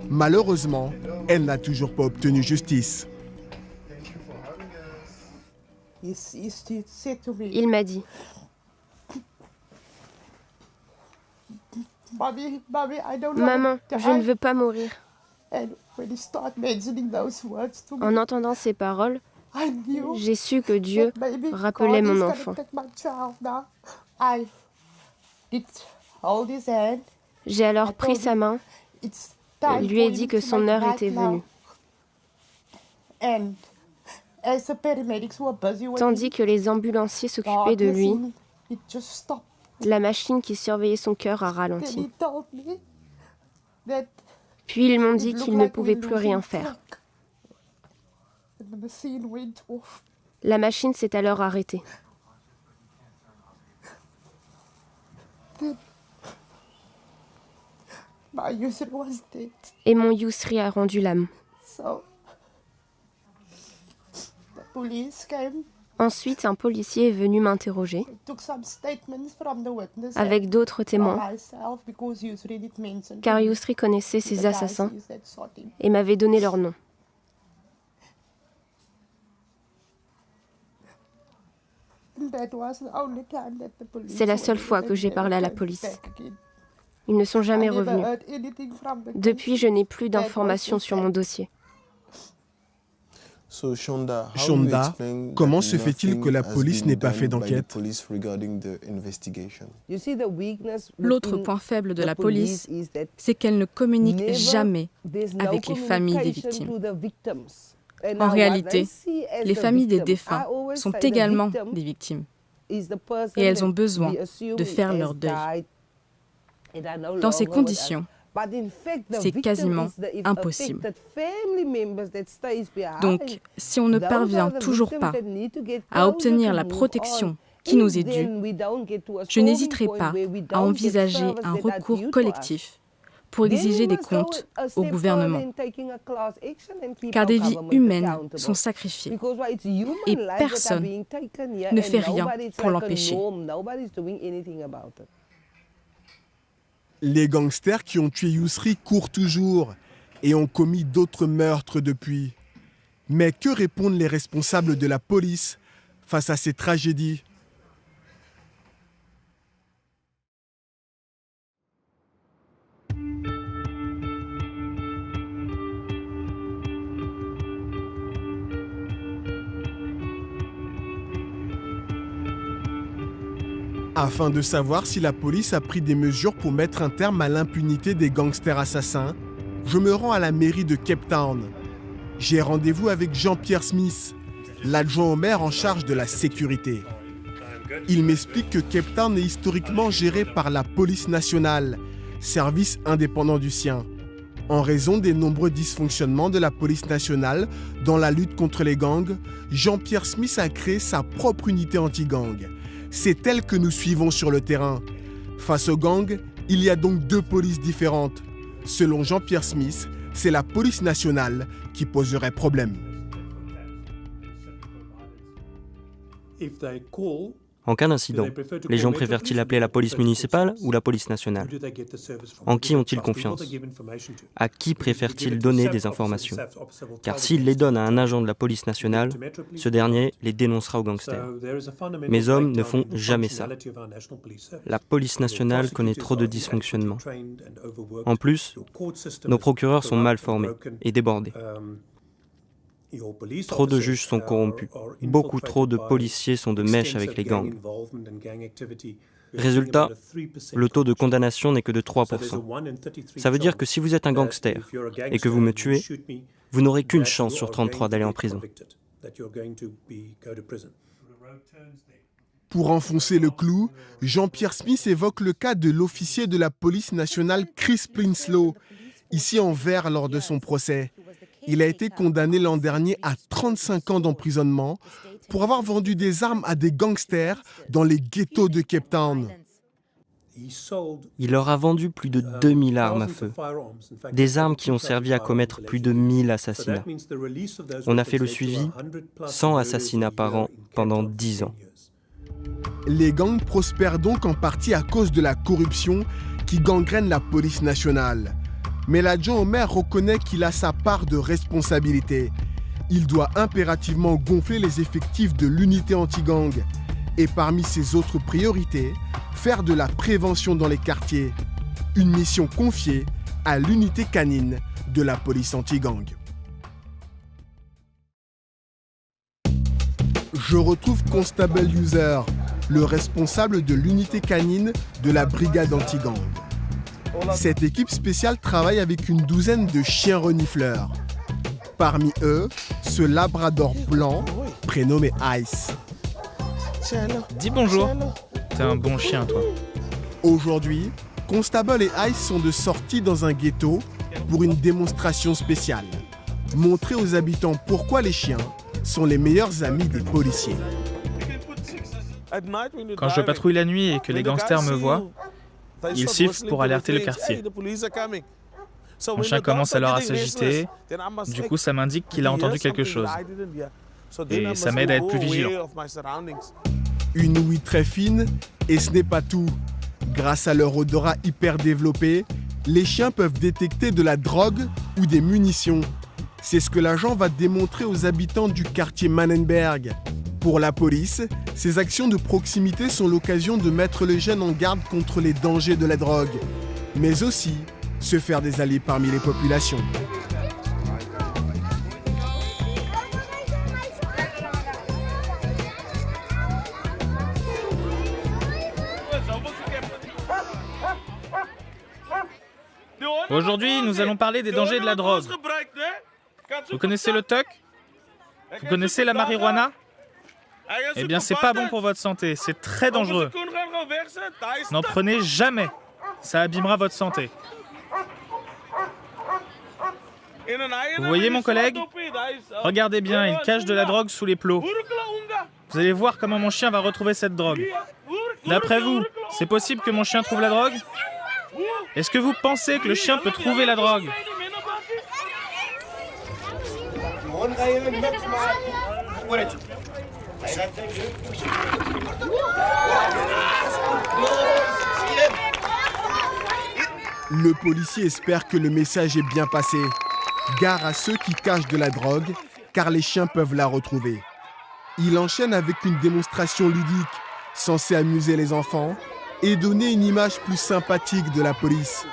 Malheureusement, elle n'a toujours pas obtenu justice. Il m'a dit, maman, je ne veux pas mourir. En entendant ces paroles, j'ai su que Dieu rappelait mon enfant. J'ai alors pris sa main et lui ai dit que son heure était venue. Tandis que les ambulanciers s'occupaient de lui, la machine qui surveillait son cœur a ralenti. Puis ils m'ont dit qu'ils ne pouvaient plus rien faire. La machine s'est alors arrêtée. Et mon Yousri a rendu l'âme. Ensuite, un policier est venu m'interroger avec d'autres témoins, car Yousri connaissait ses assassins et m'avait donné leur nom. C'est la seule fois que j'ai parlé à la police. Ils ne sont jamais revenus. Depuis, je n'ai plus d'informations sur mon dossier. Shonda, comment se fait-il que la police n'ait pas fait d'enquête? L'autre point faible de la police, c'est qu'elle ne communique jamais avec les familles des victimes. En réalité, les familles des défunts sont également des victimes et elles ont besoin de faire leur deuil. Dans ces conditions, c'est quasiment impossible. Donc, si on ne parvient toujours pas à obtenir la protection qui nous est due, je n'hésiterai pas à envisager un recours collectif pour exiger des comptes au gouvernement. Car des vies humaines sont sacrifiées et personne ne fait rien pour l'empêcher. Les gangsters qui ont tué Yousri courent toujours et ont commis d'autres meurtres depuis. Mais que répondent les responsables de la police face à ces tragédies? Afin de savoir si la police a pris des mesures pour mettre un terme à l'impunité des gangsters assassins, je me rends à la mairie de Cape Town. J'ai rendez-vous avec Jean-Pierre Smith, l'adjoint au maire en charge de la sécurité. Il m'explique que Cape Town est historiquement géré par la police nationale, service indépendant du sien. En raison des nombreux dysfonctionnements de la police nationale dans la lutte contre les gangs, Jean-Pierre Smith a créé sa propre unité anti-gang. C'est elle que nous suivons sur le terrain. Face aux gangs, il y a donc deux polices différentes. Selon Jean-Pierre Smith, c'est la police nationale qui poserait problème. En cas d'incident, les gens préfèrent-ils appeler la police municipale ou la police nationale? En qui ont-ils confiance? À qui préfèrent-ils donner des informations? Car s'ils les donnent à un agent de la police nationale, ce dernier les dénoncera aux gangsters. Mes hommes ne font jamais ça. La police nationale connaît trop de dysfonctionnements. En plus, nos procureurs sont mal formés et débordés. Trop de juges sont corrompus. Beaucoup trop de policiers sont de mèche avec les gangs. Résultat, le taux de condamnation n'est que de 3%. Ça veut dire que si vous êtes un gangster et que vous me tuez, vous n'aurez qu'une chance sur 33 d'aller en prison. Pour enfoncer le clou, Jean-Pierre Smith évoque le cas de l'officier de la police nationale Chris Prinsloo, ici en vert lors de son procès. Il a été condamné l'an dernier à 35 ans d'emprisonnement pour avoir vendu des armes à des gangsters dans les ghettos de Cape Town. Il leur a vendu plus de 2000 armes à feu, des armes qui ont servi à commettre plus de 1000 assassinats. On a fait le suivi, 100 assassinats par an pendant 10 ans. Les gangs prospèrent donc en partie à cause de la corruption qui gangrène la police nationale. Mais l'adjoint au maire reconnaît qu'il a sa part de responsabilité. Il doit impérativement gonfler les effectifs de l'unité anti-gang. Et parmi ses autres priorités, faire de la prévention dans les quartiers. Une mission confiée à l'unité canine de la police anti-gang. Je retrouve Constable User, le responsable de l'unité canine de la brigade anti-gang. Cette équipe spéciale travaille avec une douzaine de chiens renifleurs. Parmi eux, ce labrador blanc, prénommé Ice. Dis bonjour. T'es un bon chien, toi. Aujourd'hui, Constable et Ice sont de sortie dans un ghetto pour une démonstration spéciale. Montrer aux habitants pourquoi les chiens sont les meilleurs amis des policiers. Quand je patrouille la nuit et que les gangsters me voient, ils sifflent pour alerter le quartier. Mon chien commence alors à s'agiter, du coup ça m'indique qu'il a entendu quelque chose. Et ça m'aide à être plus vigilant. Une ouïe très fine, et ce n'est pas tout. Grâce à leur odorat hyper développé, les chiens peuvent détecter de la drogue ou des munitions. C'est ce que l'agent va démontrer aux habitants du quartier Mannenberg. Pour la police, ces actions de proximité sont l'occasion de mettre les jeunes en garde contre les dangers de la drogue, mais aussi se faire des alliés parmi les populations. Aujourd'hui, nous allons parler des dangers de la drogue. Vous connaissez le tuck? Vous connaissez la marijuana? Eh bien, c'est pas bon pour votre santé, c'est très dangereux. N'en prenez jamais, ça abîmera votre santé. Vous voyez mon collègue? Regardez bien, il cache de la drogue sous les plots. Vous allez voir comment mon chien va retrouver cette drogue. D'après vous, c'est possible que mon chien trouve la drogue? Est-ce que vous pensez que le chien peut trouver la drogue? Le policier espère que le message est bien passé. Gare à ceux qui cachent de la drogue, car les chiens peuvent la retrouver. Il enchaîne avec une démonstration ludique, censée amuser les enfants et donner une image plus sympathique de la police.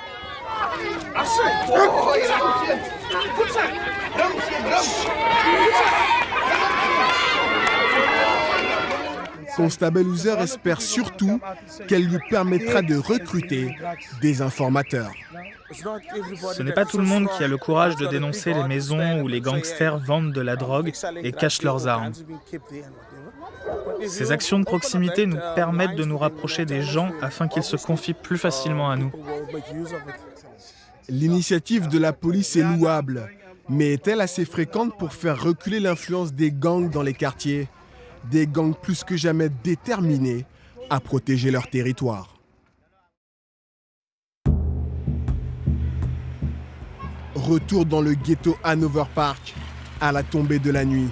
Constable Loser espère surtout qu'elle lui permettra de recruter des informateurs. Ce n'est pas tout le monde qui a le courage de dénoncer les maisons où les gangsters vendent de la drogue et cachent leurs armes. Ces actions de proximité nous permettent de nous rapprocher des gens afin qu'ils se confient plus facilement à nous. L'initiative de la police est louable, mais est-elle assez fréquente pour faire reculer l'influence des gangs dans les quartiers? Des gangs plus que jamais déterminés à protéger leur territoire. Retour dans le ghetto Hanover Park, à la tombée de la nuit.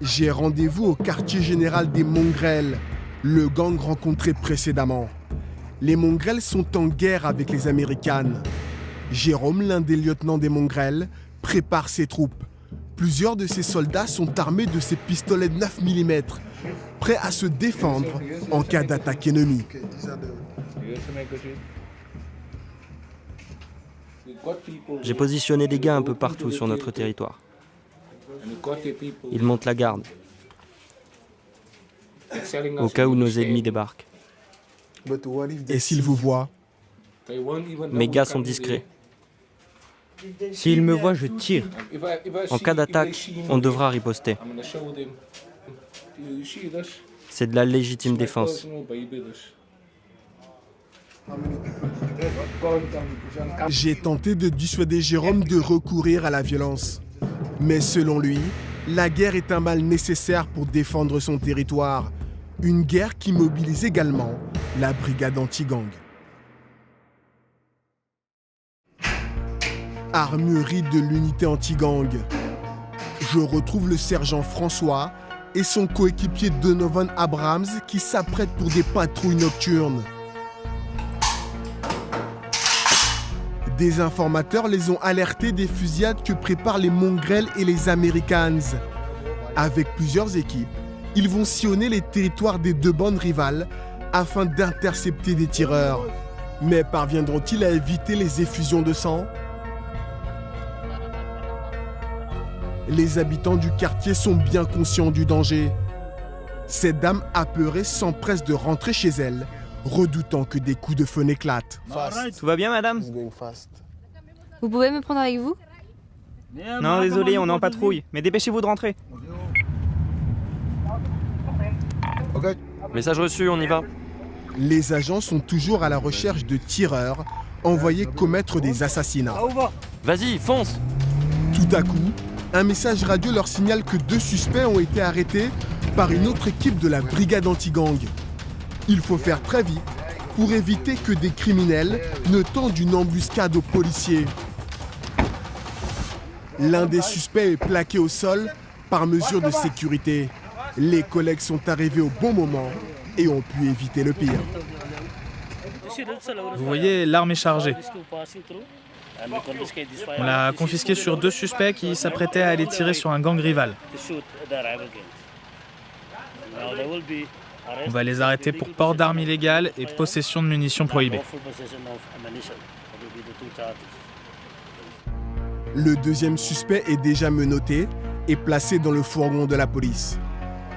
J'ai rendez-vous au quartier général des Mongrels, le gang rencontré précédemment. Les Mongrels sont en guerre avec les Américaines. Jérôme, l'un des lieutenants des Mongrels, prépare ses troupes. Plusieurs de ces soldats sont armés de ces pistolets 9 mm, prêts à se défendre en cas d'attaque ennemie. J'ai positionné des gars un peu partout sur notre territoire. Ils montent la garde, au cas où nos ennemis débarquent. Et s'ils vous voient? Mes gars sont discrets. S'ils me voient, je tire. En cas d'attaque, on devra riposter. C'est de la légitime défense. J'ai tenté de dissuader Jérôme de recourir à la violence. Mais selon lui, la guerre est un mal nécessaire pour défendre son territoire. Une guerre qui mobilise également la brigade anti-gang. Armurerie de l'unité anti-gang. Je retrouve le sergent François et son coéquipier Donovan Abrams qui s'apprêtent pour des patrouilles nocturnes. Des informateurs les ont alertés des fusillades que préparent les Mongrels et les Americans. Avec plusieurs équipes, ils vont sillonner les territoires des deux bandes rivales afin d'intercepter des tireurs. Mais parviendront-ils à éviter les effusions de sang? Les habitants du quartier sont bien conscients du danger. Cette dame apeurée s'empresse de rentrer chez elle, redoutant que des coups de feu n'éclatent. Tout va bien, madame? Vous pouvez me prendre avec vous? Non, désolé, on est en patrouille, mais dépêchez-vous de rentrer. Message reçu, on y va. Les agents sont toujours à la recherche de tireurs envoyés commettre des assassinats. Vas-y, fonce! Tout à coup, un message radio leur signale que 2 suspects ont été arrêtés par une autre équipe de la brigade anti-gang. Il faut faire très vite pour éviter que des criminels ne tendent une embuscade aux policiers. L'un des suspects est plaqué au sol par mesure de sécurité. Les collègues sont arrivés au bon moment et ont pu éviter le pire. Vous voyez, l'arme est chargée. On l'a confisquée sur 2 suspects qui s'apprêtaient à aller tirer sur un gang rival. On va les arrêter pour port d'armes illégales et possession de munitions prohibées. Le deuxième suspect est déjà menotté et placé dans le fourgon de la police.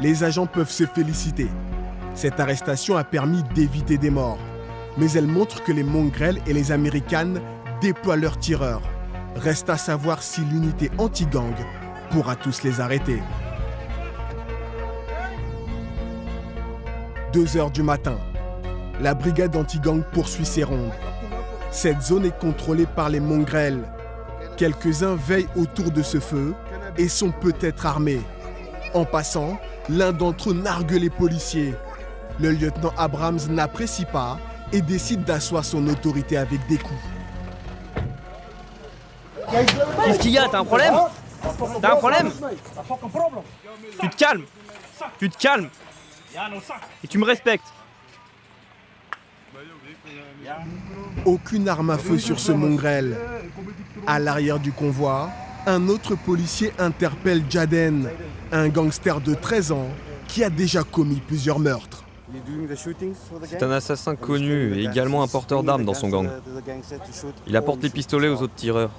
Les agents peuvent se féliciter. Cette arrestation a permis d'éviter des morts. mais elle montre que les mongrels et les Américanes déploient leurs tireurs. Reste à savoir si l'unité anti-gang pourra tous les arrêter. 2 heures du matin, la brigade anti-gang poursuit ses rondes. Cette zone est contrôlée par les mongrels. Quelques-uns veillent autour de ce feu et sont peut-être armés. En passant, l'un d'entre eux nargue les policiers. Le lieutenant Abrams n'apprécie pas et décide d'asseoir son autorité avec des coups. Qu'est-ce qu'il y a? T'as un problème? T'as un problème? Tu te calmes. Tu te calmes. Et tu me respectes. Aucune arme à feu sur ce mongrel. À l'arrière du convoi, un autre policier interpelle Jaden, un gangster de 13 ans qui a déjà commis plusieurs meurtres. C'est un assassin connu et également un porteur d'armes dans son gang. Il apporte des pistolets aux autres tireurs.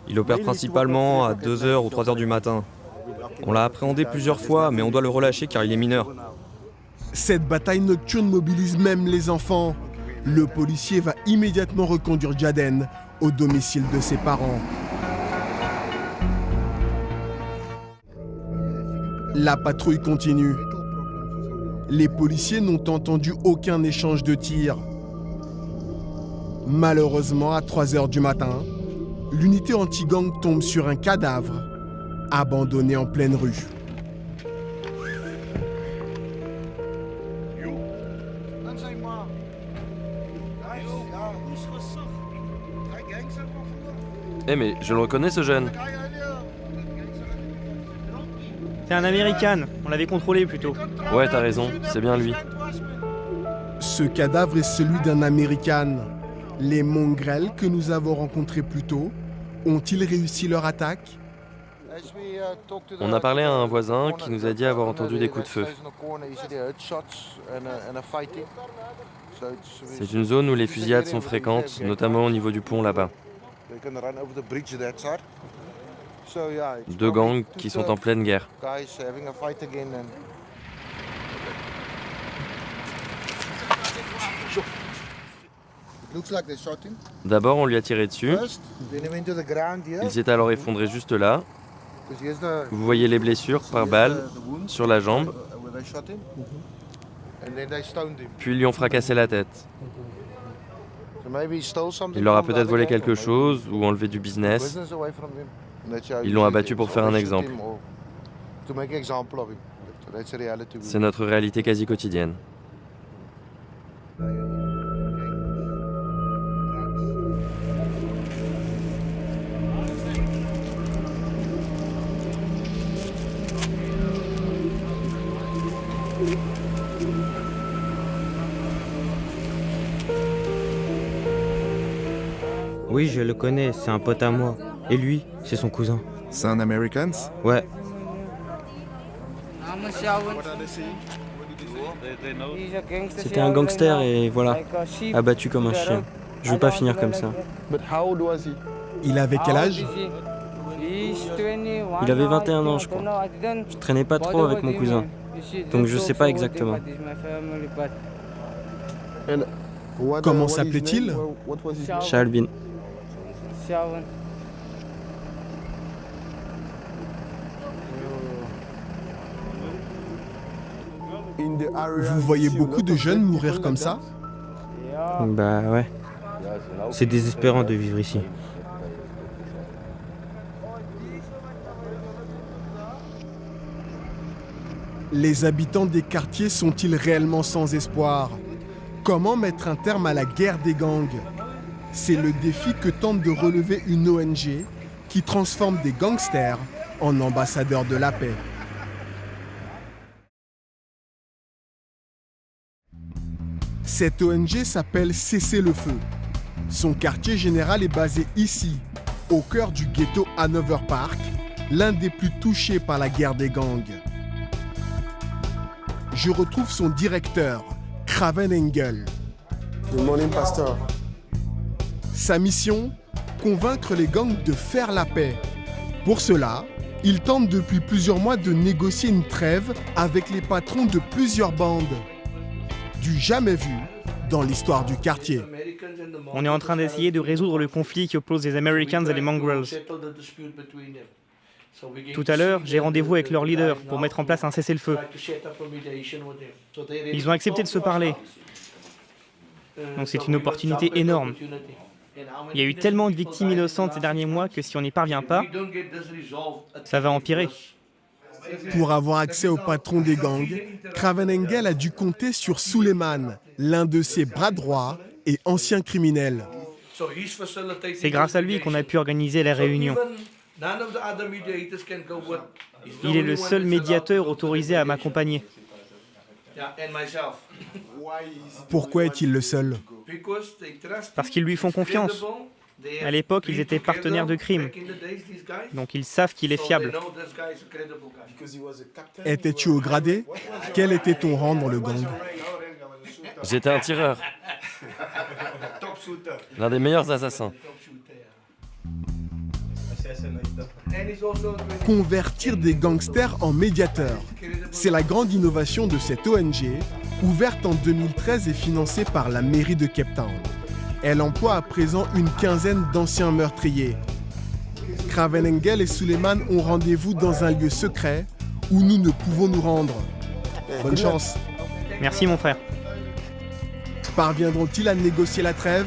Il opère principalement à 2h ou 3h du matin. On l'a appréhendé plusieurs fois, mais on doit le relâcher car il est mineur. Cette bataille nocturne mobilise même les enfants. Le policier va immédiatement reconduire Jaden au domicile de ses parents. La patrouille continue. Les policiers n'ont entendu aucun échange de tirs. Malheureusement, à 3 heures du matin, l'unité anti-gang tombe sur un cadavre abandonné en pleine rue. Eh mais je le reconnais ce jeune. C'est un Américain, on l'avait contrôlé plutôt. Ouais, t'as raison, c'est bien lui. Ce cadavre est celui d'un Américain. Les mongrels que nous avons rencontrés plus tôt, ont-ils réussi leur attaque? On a parlé à un voisin qui nous a dit avoir entendu des coups de feu. C'est une zone où les fusillades sont fréquentes, notamment au niveau du pont là-bas. 2 gangs qui sont en pleine guerre. D'abord, on lui a tiré dessus. Il s'est alors effondré juste là. Vous voyez les blessures par balle sur la jambe. Puis ils lui ont fracassé la tête. Il leur a peut-être volé quelque chose ou enlevé du business. Ils l'ont abattu pour faire un exemple. C'est notre réalité quasi quotidienne. Oui, je le connais, c'est un pote à moi. Et lui, c'est son cousin. C'est un Américain? Ouais. C'était un gangster et voilà, abattu comme un chien. Je veux pas finir comme ça. Il avait quel âge? Il avait 21 ans, je crois. Je traînais pas trop avec mon cousin, donc je sais pas exactement. Comment s'appelait-il? Shalvin. Vous voyez beaucoup de jeunes mourir comme ça? Bah ouais. C'est désespérant de vivre ici. Les habitants des quartiers sont-ils réellement sans espoir? Comment mettre un terme à la guerre des gangs? C'est le défi que tente de relever une ONG qui transforme des gangsters en ambassadeurs de la paix. Cette ONG s'appelle Cessez-le-feu. Son quartier général est basé ici, au cœur du ghetto Hanover Park, l'un des plus touchés par la guerre des gangs. Je retrouve son directeur, Craven Engel. Good morning, Pastor. Sa mission, convaincre les gangs de faire la paix. Pour cela, il tente depuis plusieurs mois de négocier une trêve avec les patrons de plusieurs bandes. Du jamais vu dans l'histoire du quartier. On est en train d'essayer de résoudre le conflit qui oppose les Americans et les Mongrels. Tout à l'heure, j'ai rendez-vous avec leur leader pour mettre en place un cessez-le-feu. Ils ont accepté de se parler. Donc c'est une opportunité énorme. Il y a eu tellement de victimes innocentes ces derniers mois que si on n'y parvient pas, ça va empirer. Pour avoir accès au patron des gangs, Kravenengel a dû compter sur Suleiman, l'un de ses bras droits et ancien criminel. C'est grâce à lui qu'on a pu organiser la réunion. Il est le seul médiateur autorisé à m'accompagner. Pourquoi est-il le seul? Parce qu'ils lui font confiance. À l'époque, ils étaient partenaires de crime. Donc ils savent qu'il est fiable. Étais-tu au gradé? Quel était ton rang dans le gang? J'étais un tireur. L'un des meilleurs assassins. Convertir des gangsters en médiateurs. C'est la grande innovation de cette ONG, ouverte en 2013 et financée par la mairie de Cape Town. Elle emploie à présent une quinzaine d'anciens meurtriers. Kravenengel et Suleiman ont rendez-vous dans un lieu secret où nous ne pouvons nous rendre. Bonne chance. Merci mon frère. Parviendront-ils à négocier la trêve?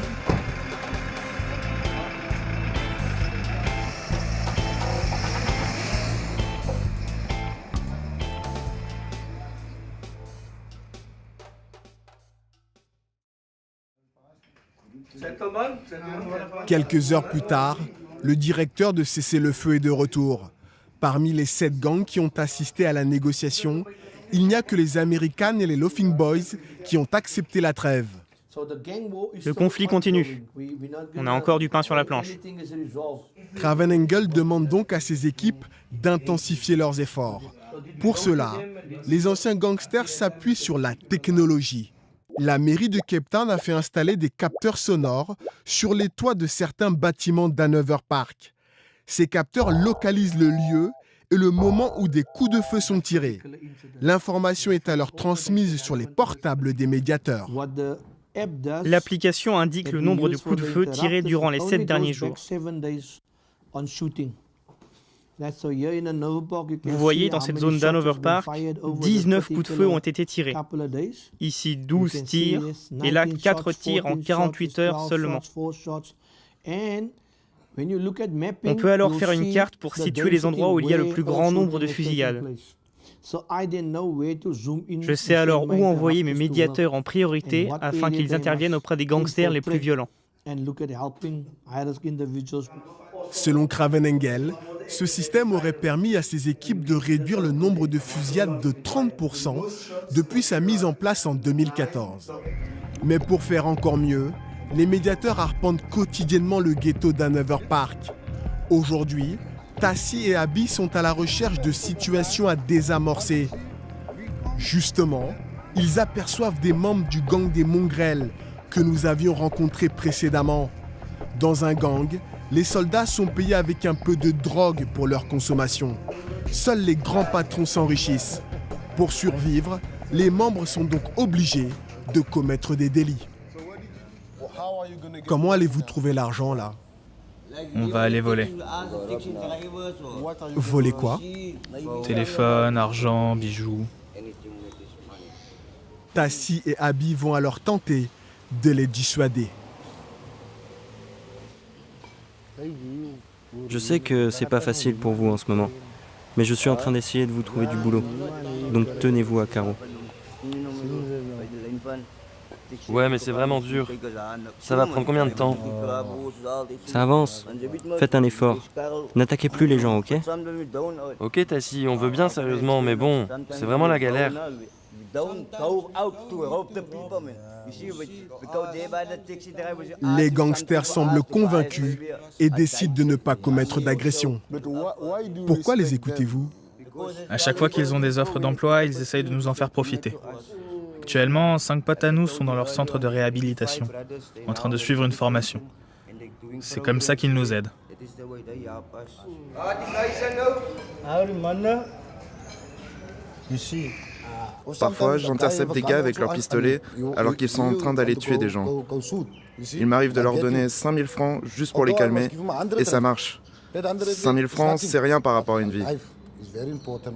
Quelques heures plus tard, le directeur de cessez-le-feu est de retour. Parmi les 7 gangs qui ont assisté à la négociation, il n'y a que les Americans et les Laughing Boys qui ont accepté la trêve. Le conflit continue. On a encore du pain sur la planche. Kravenengel demande donc à ses équipes d'intensifier leurs efforts. Pour cela, les anciens gangsters s'appuient sur la technologie. La mairie de Cape Town a fait installer des capteurs sonores sur les toits de certains bâtiments d'Hanover Park. Ces capteurs localisent le lieu et le moment où des coups de feu sont tirés. L'information est alors transmise sur les portables des médiateurs. L'application indique le nombre de coups de feu tirés durant les 7 derniers jours. Vous voyez, dans cette zone d'Hanover Park, 19 coups de feu ont été tirés. Ici, 12 tirs, et là, 4 tirs en 48 heures seulement. On peut alors faire une carte pour situer les endroits où il y a le plus grand nombre de fusillades. Je sais alors où envoyer mes médiateurs en priorité afin qu'ils interviennent auprès des gangsters les plus violents. Selon Kravenengel, ce système aurait permis à ses équipes de réduire le nombre de fusillades de 30% depuis sa mise en place en 2014. Mais pour faire encore mieux, les médiateurs arpentent quotidiennement le ghetto d'Hanover Park. Aujourd'hui, Tassi et Abby sont à la recherche de situations à désamorcer. Justement, ils aperçoivent des membres du gang des Mongrels que nous avions rencontrés précédemment. Dans un gang, les soldats sont payés avec un peu de drogue pour leur consommation. Seuls les grands patrons s'enrichissent. Pour survivre, les membres sont donc obligés de commettre des délits. Comment allez-vous trouver l'argent là? On va aller voler. Voler quoi? Téléphone, argent, bijoux. Tassi et Abby vont alors tenter de les dissuader. Je sais que c'est pas facile pour vous en ce moment, mais je suis en train d'essayer de vous trouver du boulot. Donc tenez-vous à carreau. Ouais, mais c'est vraiment dur. Ça va prendre combien de temps? Ça avance. Faites un effort. N'attaquez plus les gens, ok? Ok, Tassi, on veut bien sérieusement, mais bon, c'est vraiment la galère. Les gangsters semblent convaincus et décident de ne pas commettre d'agression. Pourquoi les écoutez-vous? À chaque fois qu'ils ont des offres d'emploi, ils essayent de nous en faire profiter. Actuellement, 5 potes à nous sont dans leur centre de réhabilitation, en train de suivre une formation. C'est comme ça qu'ils nous aident. Parfois, j'intercepte des gars avec leurs pistolets alors qu'ils sont en train d'aller tuer des gens. Il m'arrive de leur donner 5000 francs juste pour les calmer, et ça marche. 5000 francs, c'est rien par rapport à une vie.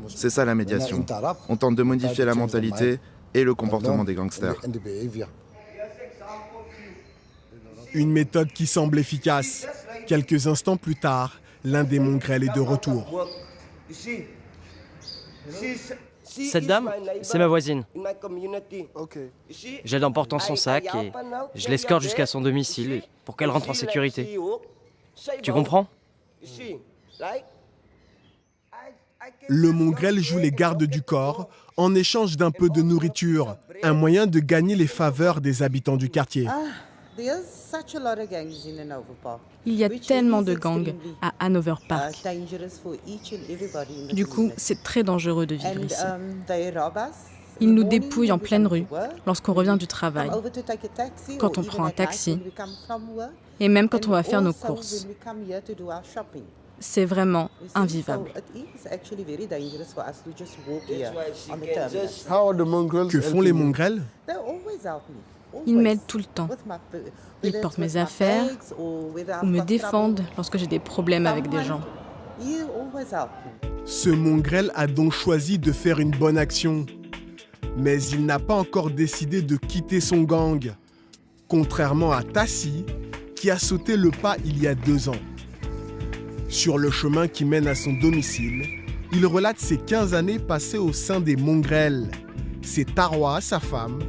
C'est ça la médiation. On tente de modifier la mentalité et le comportement des gangsters. Une méthode qui semble efficace. Quelques instants plus tard, l'un des mongrels est de retour. Cette dame, c'est ma voisine. J'aide en portant son sac et je l'escorte jusqu'à son domicile pour qu'elle rentre en sécurité. Tu comprends ? Le mongrel joue les gardes du corps en échange d'un peu de nourriture, un moyen de gagner les faveurs des habitants du quartier. Il y a tellement de gangs à Hanover Park. Du coup, c'est très dangereux de vivre ici. Ils nous dépouillent en pleine rue lorsqu'on revient du travail, quand on prend un taxi et même quand on va faire nos courses. C'est vraiment invivable. Que font les mongrels ? Ils m'aident tout le temps. Ils portent mes affaires ou me défendent lorsque j'ai des problèmes avec des gens. Ce mongrel a donc choisi de faire une bonne action. Mais il n'a pas encore décidé de quitter son gang, contrairement à Tassi, qui a sauté le pas il y a 2 ans. Sur le chemin qui mène à son domicile, il relate ses 15 années passées au sein des mongrels. C'est Tarwa, sa femme,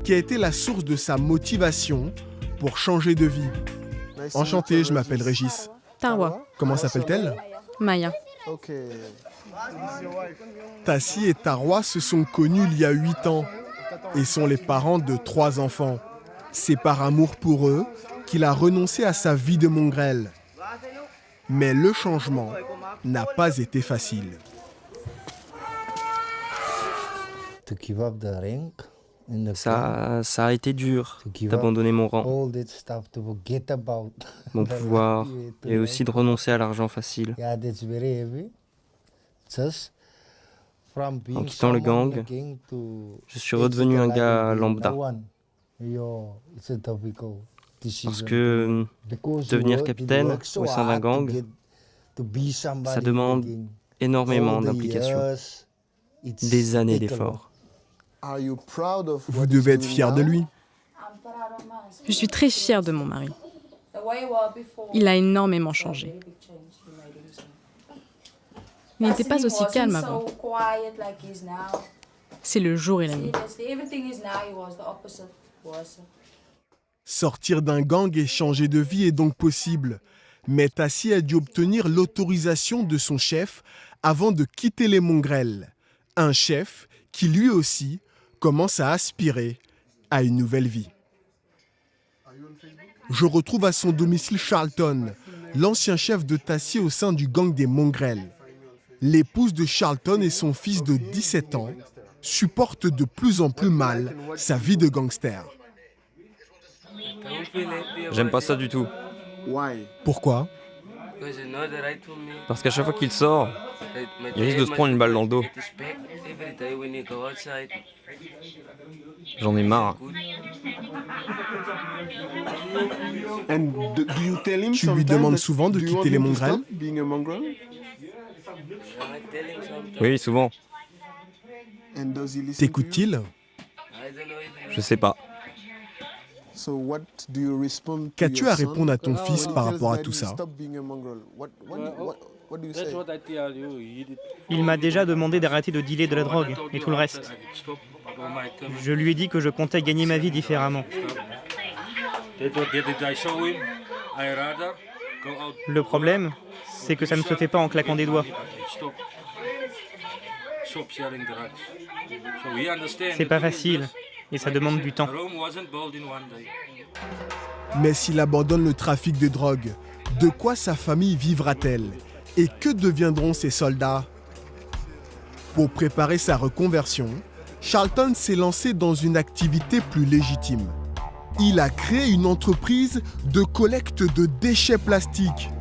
qui a été la source de sa motivation pour changer de vie. Enchanté, je m'appelle Régis. Tarwa. Comment s'appelle-t-elle ? Maya. Tassi et Tarwa se sont connus il y a 8 ans et sont les parents de 3 enfants. C'est par amour pour eux qu'il a renoncé à sa vie de mongrel. Mais le changement n'a pas été facile. Ça a été dur d'abandonner mon rang, mon pouvoir et aussi de renoncer à l'argent facile. En quittant le gang, je suis redevenu un gars lambda. Parce que devenir capitaine au sein d'un gang, ça demande énormément d'implication, des années d'efforts. Vous devez être fier de lui. Je suis très fière de mon mari. Il a énormément changé. Il n'était pas aussi calme avant. C'est le jour et la nuit. Sortir d'un gang et changer de vie est donc possible. Mais Tassi a dû obtenir l'autorisation de son chef avant de quitter les mongrels. Un chef qui, lui aussi, commence à aspirer à une nouvelle vie. Je retrouve à son domicile Charlton, l'ancien chef de Tassi au sein du gang des mongrels. L'épouse de Charlton et son fils de 17 ans supportent de plus en plus mal sa vie de gangster. J'aime pas ça du tout. Pourquoi ? Parce qu'à chaque fois qu'il sort, il risque de se prendre une balle dans le dos. J'en ai marre. Tu lui demandes souvent de quitter les mongrels ? Oui, souvent. T'écoute-t-il ? Je sais pas. Qu'as-tu à répondre à ton fils par rapport à tout ça ? Il m'a déjà demandé d'arrêter de dealer de la drogue et tout le reste. Je lui ai dit que je comptais gagner ma vie différemment. Le problème, c'est que ça ne se fait pas en claquant des doigts. C'est pas facile et ça demande du temps. Mais s'il abandonne le trafic de drogue, de quoi sa famille vivra-t-elle ? Et que deviendront ses soldats ? Pour préparer sa reconversion, Charlton s'est lancé dans une activité plus légitime. Il a créé une entreprise de collecte de déchets plastiques.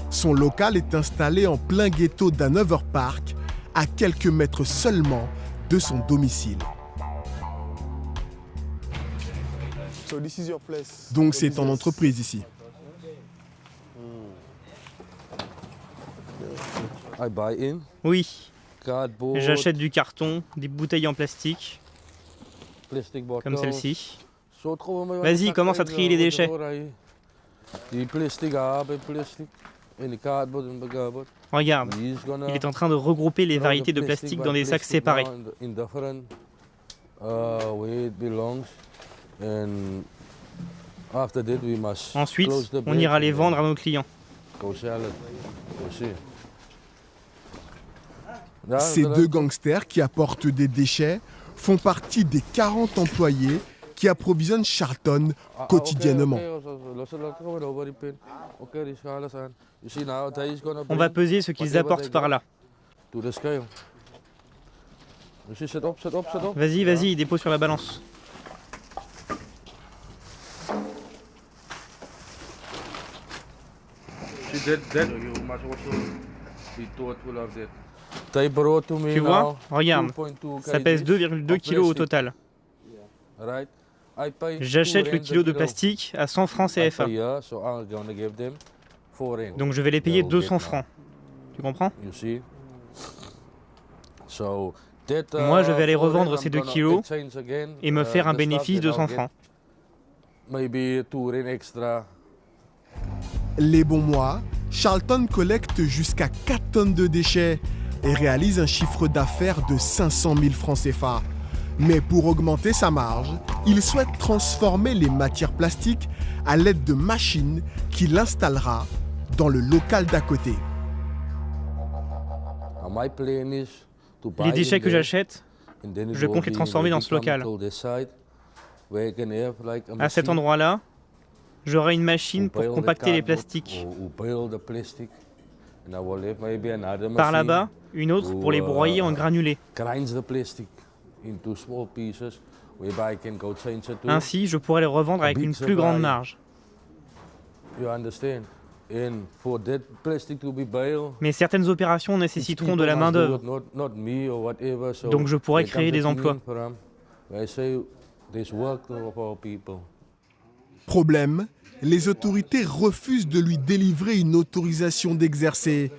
Son local est installé en plein ghetto d'Hanover Park, à quelques mètres seulement de son domicile. Donc c'est ton entreprise ici. Oui. J'achète du carton, des bouteilles en plastique, comme celle-ci. Vas-y, commence à trier les déchets. Regarde, il est en train de regrouper les variétés de plastique dans des sacs séparés. Ensuite, on ira les vendre à nos clients. Ces deux gangsters qui apportent des déchets font partie des 40 employés qui approvisionnent Charlton quotidiennement. On va peser ce qu'ils apportent par là. Vas-y, vas-y, dépose sur la balance. Tu vois, regarde, ça pèse 2,2 kg au total. J'achète le kilo de plastique à 100 francs CFA. Donc je vais les payer 200 francs. Tu comprends? Moi, je vais aller revendre ces 2 kilos et me faire un bénéfice de 100 francs. Les bons mois, Charlton collecte jusqu'à 4 tonnes de déchets et réalise un chiffre d'affaires de 500 000 francs CFA. Mais pour augmenter sa marge, il souhaite transformer les matières plastiques à l'aide de machines qu'il installera dans le local d'à côté. Les déchets que j'achète, je compte les transformer dans ce local. À cet endroit-là, j'aurai une machine pour compacter les plastiques. Par là-bas, une autre pour les broyer en granulés. Ainsi, je pourrai les revendre avec une plus grande marge. Mais certaines opérations nécessiteront de la main-d'œuvre. Donc je pourrais créer des emplois. Problème, les autorités refusent de lui délivrer une autorisation d'exercer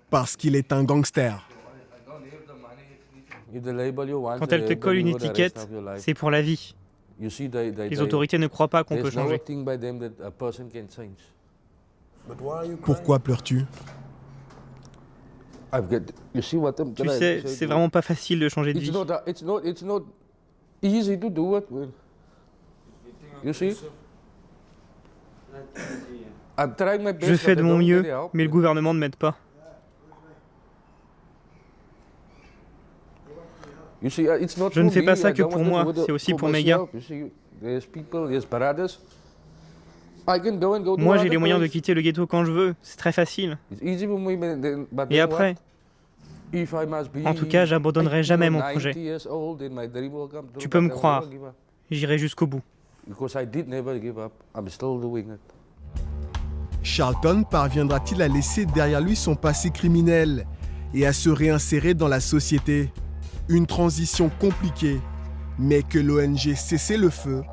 parce qu'il est un gangster. Quand elles te collent une étiquette, c'est pour la vie. Les autorités ne croient pas qu'on peut changer. Pourquoi pleures-tu? Tu sais, c'est vraiment pas facile de changer de vie. Je fais de mon mieux, mais le gouvernement ne m'aide pas. Je ne fais pas ça que pour moi, c'est aussi pour mes gars. Moi, j'ai les moyens de quitter le ghetto quand je veux, c'est très facile. Et après, en tout cas, j'abandonnerai jamais mon projet. Tu peux me croire, j'irai jusqu'au bout. Charlton parviendra-t-il à laisser derrière lui son passé criminel et à se réinsérer dans la société? Une transition compliquée, mais que l'ONG Cessez-le-Feu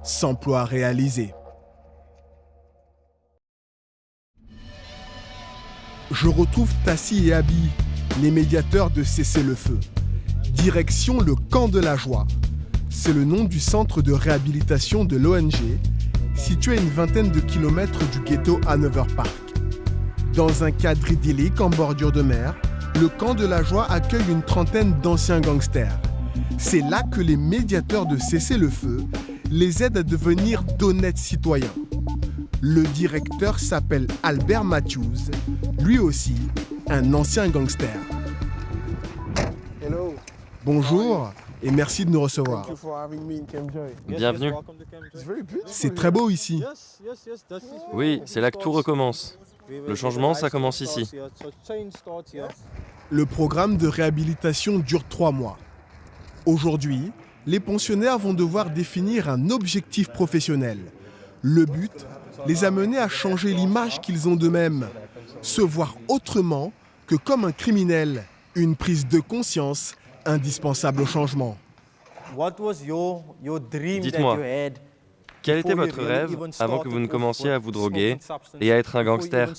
s'emploie à réaliser. Je retrouve Tassi et Abi, les médiateurs de Cessez-le-Feu. Direction le Camp de la Joie. C'est le nom du centre de réhabilitation de l'ONG, situé à une vingtaine de kilomètres du ghetto Hanover Park. Dans un cadre idyllique en bordure de mer, le Camp de la Joie accueille une trentaine d'anciens gangsters. C'est là que les médiateurs de Cessez-le-Feu les aident à devenir d'honnêtes citoyens. Le directeur s'appelle Albert Matthews, lui aussi un ancien gangster. Hello. Bonjour et merci de nous recevoir. Bienvenue. C'est très beau ici. Oui, c'est là que tout recommence. Le changement, ça commence ici. Le programme de réhabilitation dure 3 mois. Aujourd'hui, les pensionnaires vont devoir définir un objectif professionnel. Le but, les amener à changer l'image qu'ils ont d'eux-mêmes, se voir autrement que comme un criminel, une prise de conscience indispensable au changement. Dites-moi, quel était votre rêve avant que vous ne commenciez à vous droguer et à être un gangster?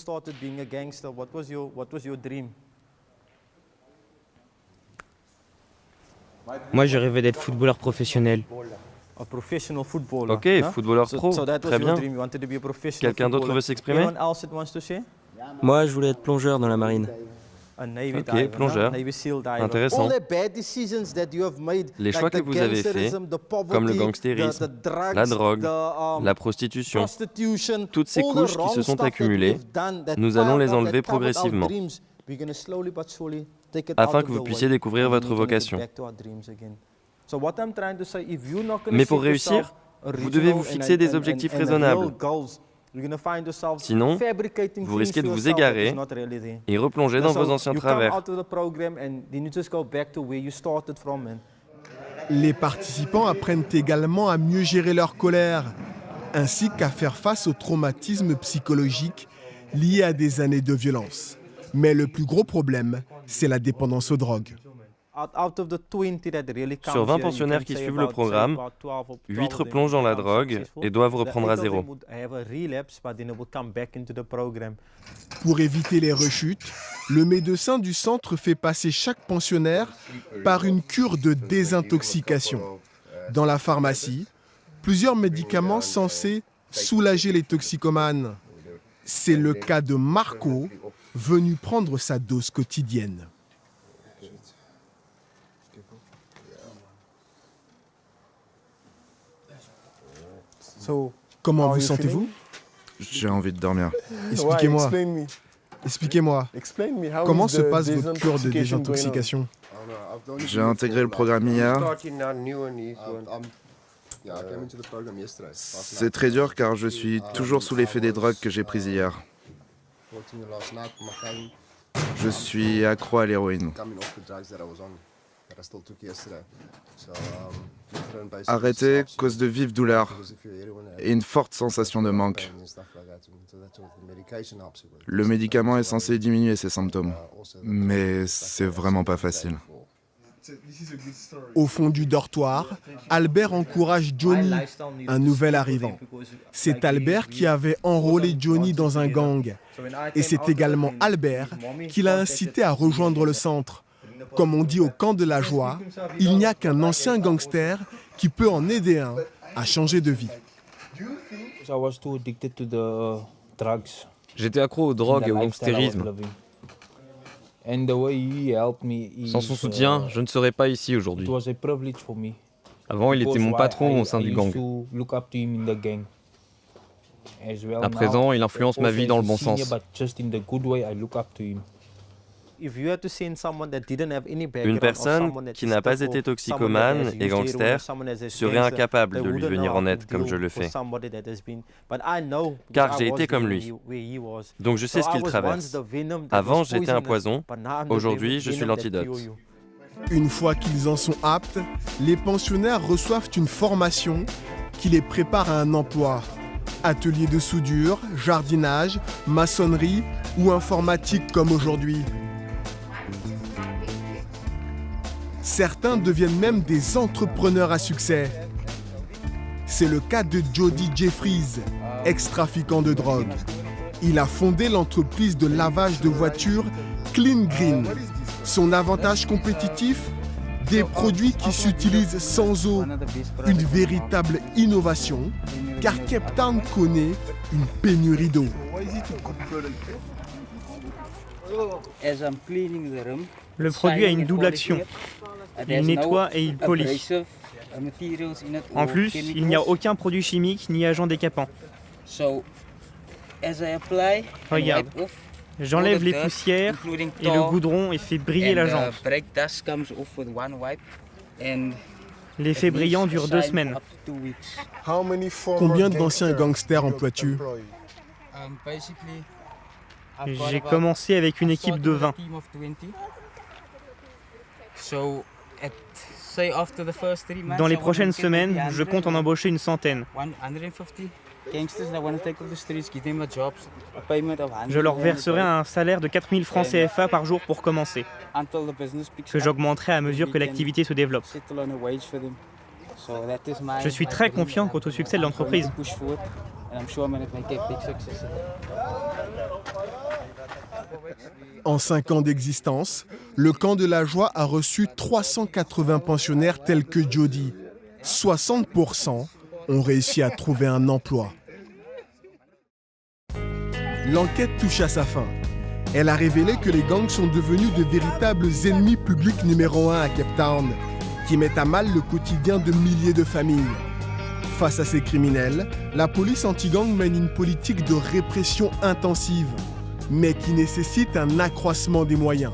Moi, je rêvais d'être footballeur professionnel. Ok, footballeur pro, très bien. Quelqu'un d'autre veut s'exprimer? Moi, je voulais être plongeur dans la marine. Ok, plongeur. Intéressant. Les choix que vous avez faits, comme le gangstérisme, la drogue, la prostitution, toutes ces couches qui se sont accumulées, nous allons les enlever progressivement, afin que vous puissiez découvrir votre vocation. Mais pour réussir, vous devez vous fixer des objectifs raisonnables. Sinon, vous risquez de vous égarer et replonger dans vos anciens travers. Les participants apprennent également à mieux gérer leur colère, ainsi qu'à faire face au traumatisme psychologique lié à des années de violence. Mais le plus gros problème, c'est la dépendance aux drogues. Sur 20 pensionnaires qui suivent le programme, 8 replongent dans la drogue et doivent reprendre à zéro. Pour éviter les rechutes, le médecin du centre fait passer chaque pensionnaire par une cure de désintoxication. Dans la pharmacie, plusieurs médicaments censés soulager les toxicomanes. C'est le cas de Marco, venu prendre sa dose quotidienne. Comment vous sentez-vous? J'ai envie de dormir. Expliquez-moi. Expliquez-moi. Comment se passe votre cure de désintoxication? J'ai intégré le programme hier. C'est très dur car je suis toujours sous l'effet des drogues que j'ai prises hier. Je suis accro à l'héroïne. Arrêté cause de vives douleurs et une forte sensation de manque. Le médicament est censé diminuer ces symptômes, mais c'est vraiment pas facile. Au fond du dortoir, Albert encourage Johnny, un nouvel arrivant. C'est Albert qui avait enrôlé Johnny dans un gang. Et c'est également Albert qui l'a incité à rejoindre le centre. Comme on dit au camp de la joie, il n'y a qu'un ancien gangster qui peut en aider un à changer de vie. J'étais accro aux drogues et au gangstérisme. Sans son soutien, je ne serais pas ici aujourd'hui. Avant, il était mon patron au sein du gang. À présent, il influence ma vie dans le bon sens. Une personne qui n'a pas été toxicomane et gangster serait incapable de lui venir en aide comme je le fais. Car j'ai été comme lui. Donc je sais ce qu'il traverse. Avant, j'étais un poison. Aujourd'hui, je suis l'antidote. Une fois qu'ils en sont aptes, les pensionnaires reçoivent une formation qui les prépare à un emploi. Atelier de soudure, jardinage, maçonnerie ou informatique comme aujourd'hui. Certains deviennent même des entrepreneurs à succès. C'est le cas de Jody Jeffries, ex-trafiquant de drogue. Il a fondé l'entreprise de lavage de voitures Clean Green. Son avantage compétitif? Des produits qui s'utilisent sans eau. Une véritable innovation, car Cape Town connaît une pénurie d'eau. Le produit a une double action. Il nettoie et il polit. En plus, il n'y a aucun produit chimique ni agent décapant. Regarde, j'enlève les poussières et le goudron et fais briller la jante. L'effet brillant dure 2 semaines. Combien d'anciens gangsters emploies-tu? J'ai commencé avec une équipe de 20. Dans les prochaines semaines, je compte en embaucher une centaine. Je leur verserai un salaire de 4000 francs CFA par jour pour commencer, que j'augmenterai à mesure que l'activité se développe. Je suis très confiant quant au succès de l'entreprise. En 5 ans d'existence, le camp de la joie a reçu 380 pensionnaires tels que Jody. 60% ont réussi à trouver un emploi. L'enquête touche à sa fin. Elle a révélé que les gangs sont devenus de véritables ennemis publics numéro 1 à Cape Town, qui mettent à mal le quotidien de milliers de familles. Face à ces criminels, la police anti-gang mène une politique de répression intensive, mais qui nécessite un accroissement des moyens.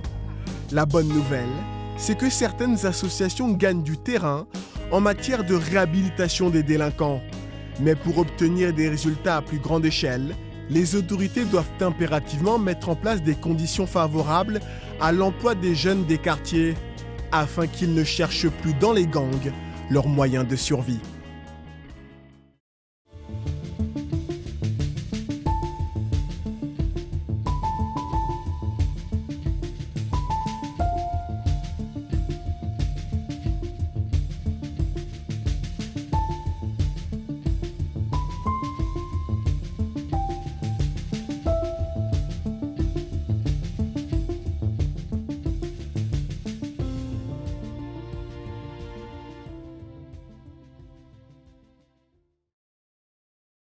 La bonne nouvelle, c'est que certaines associations gagnent du terrain en matière de réhabilitation des délinquants. Mais pour obtenir des résultats à plus grande échelle, les autorités doivent impérativement mettre en place des conditions favorables à l'emploi des jeunes des quartiers, afin qu'ils ne cherchent plus dans les gangs leurs moyens de survie.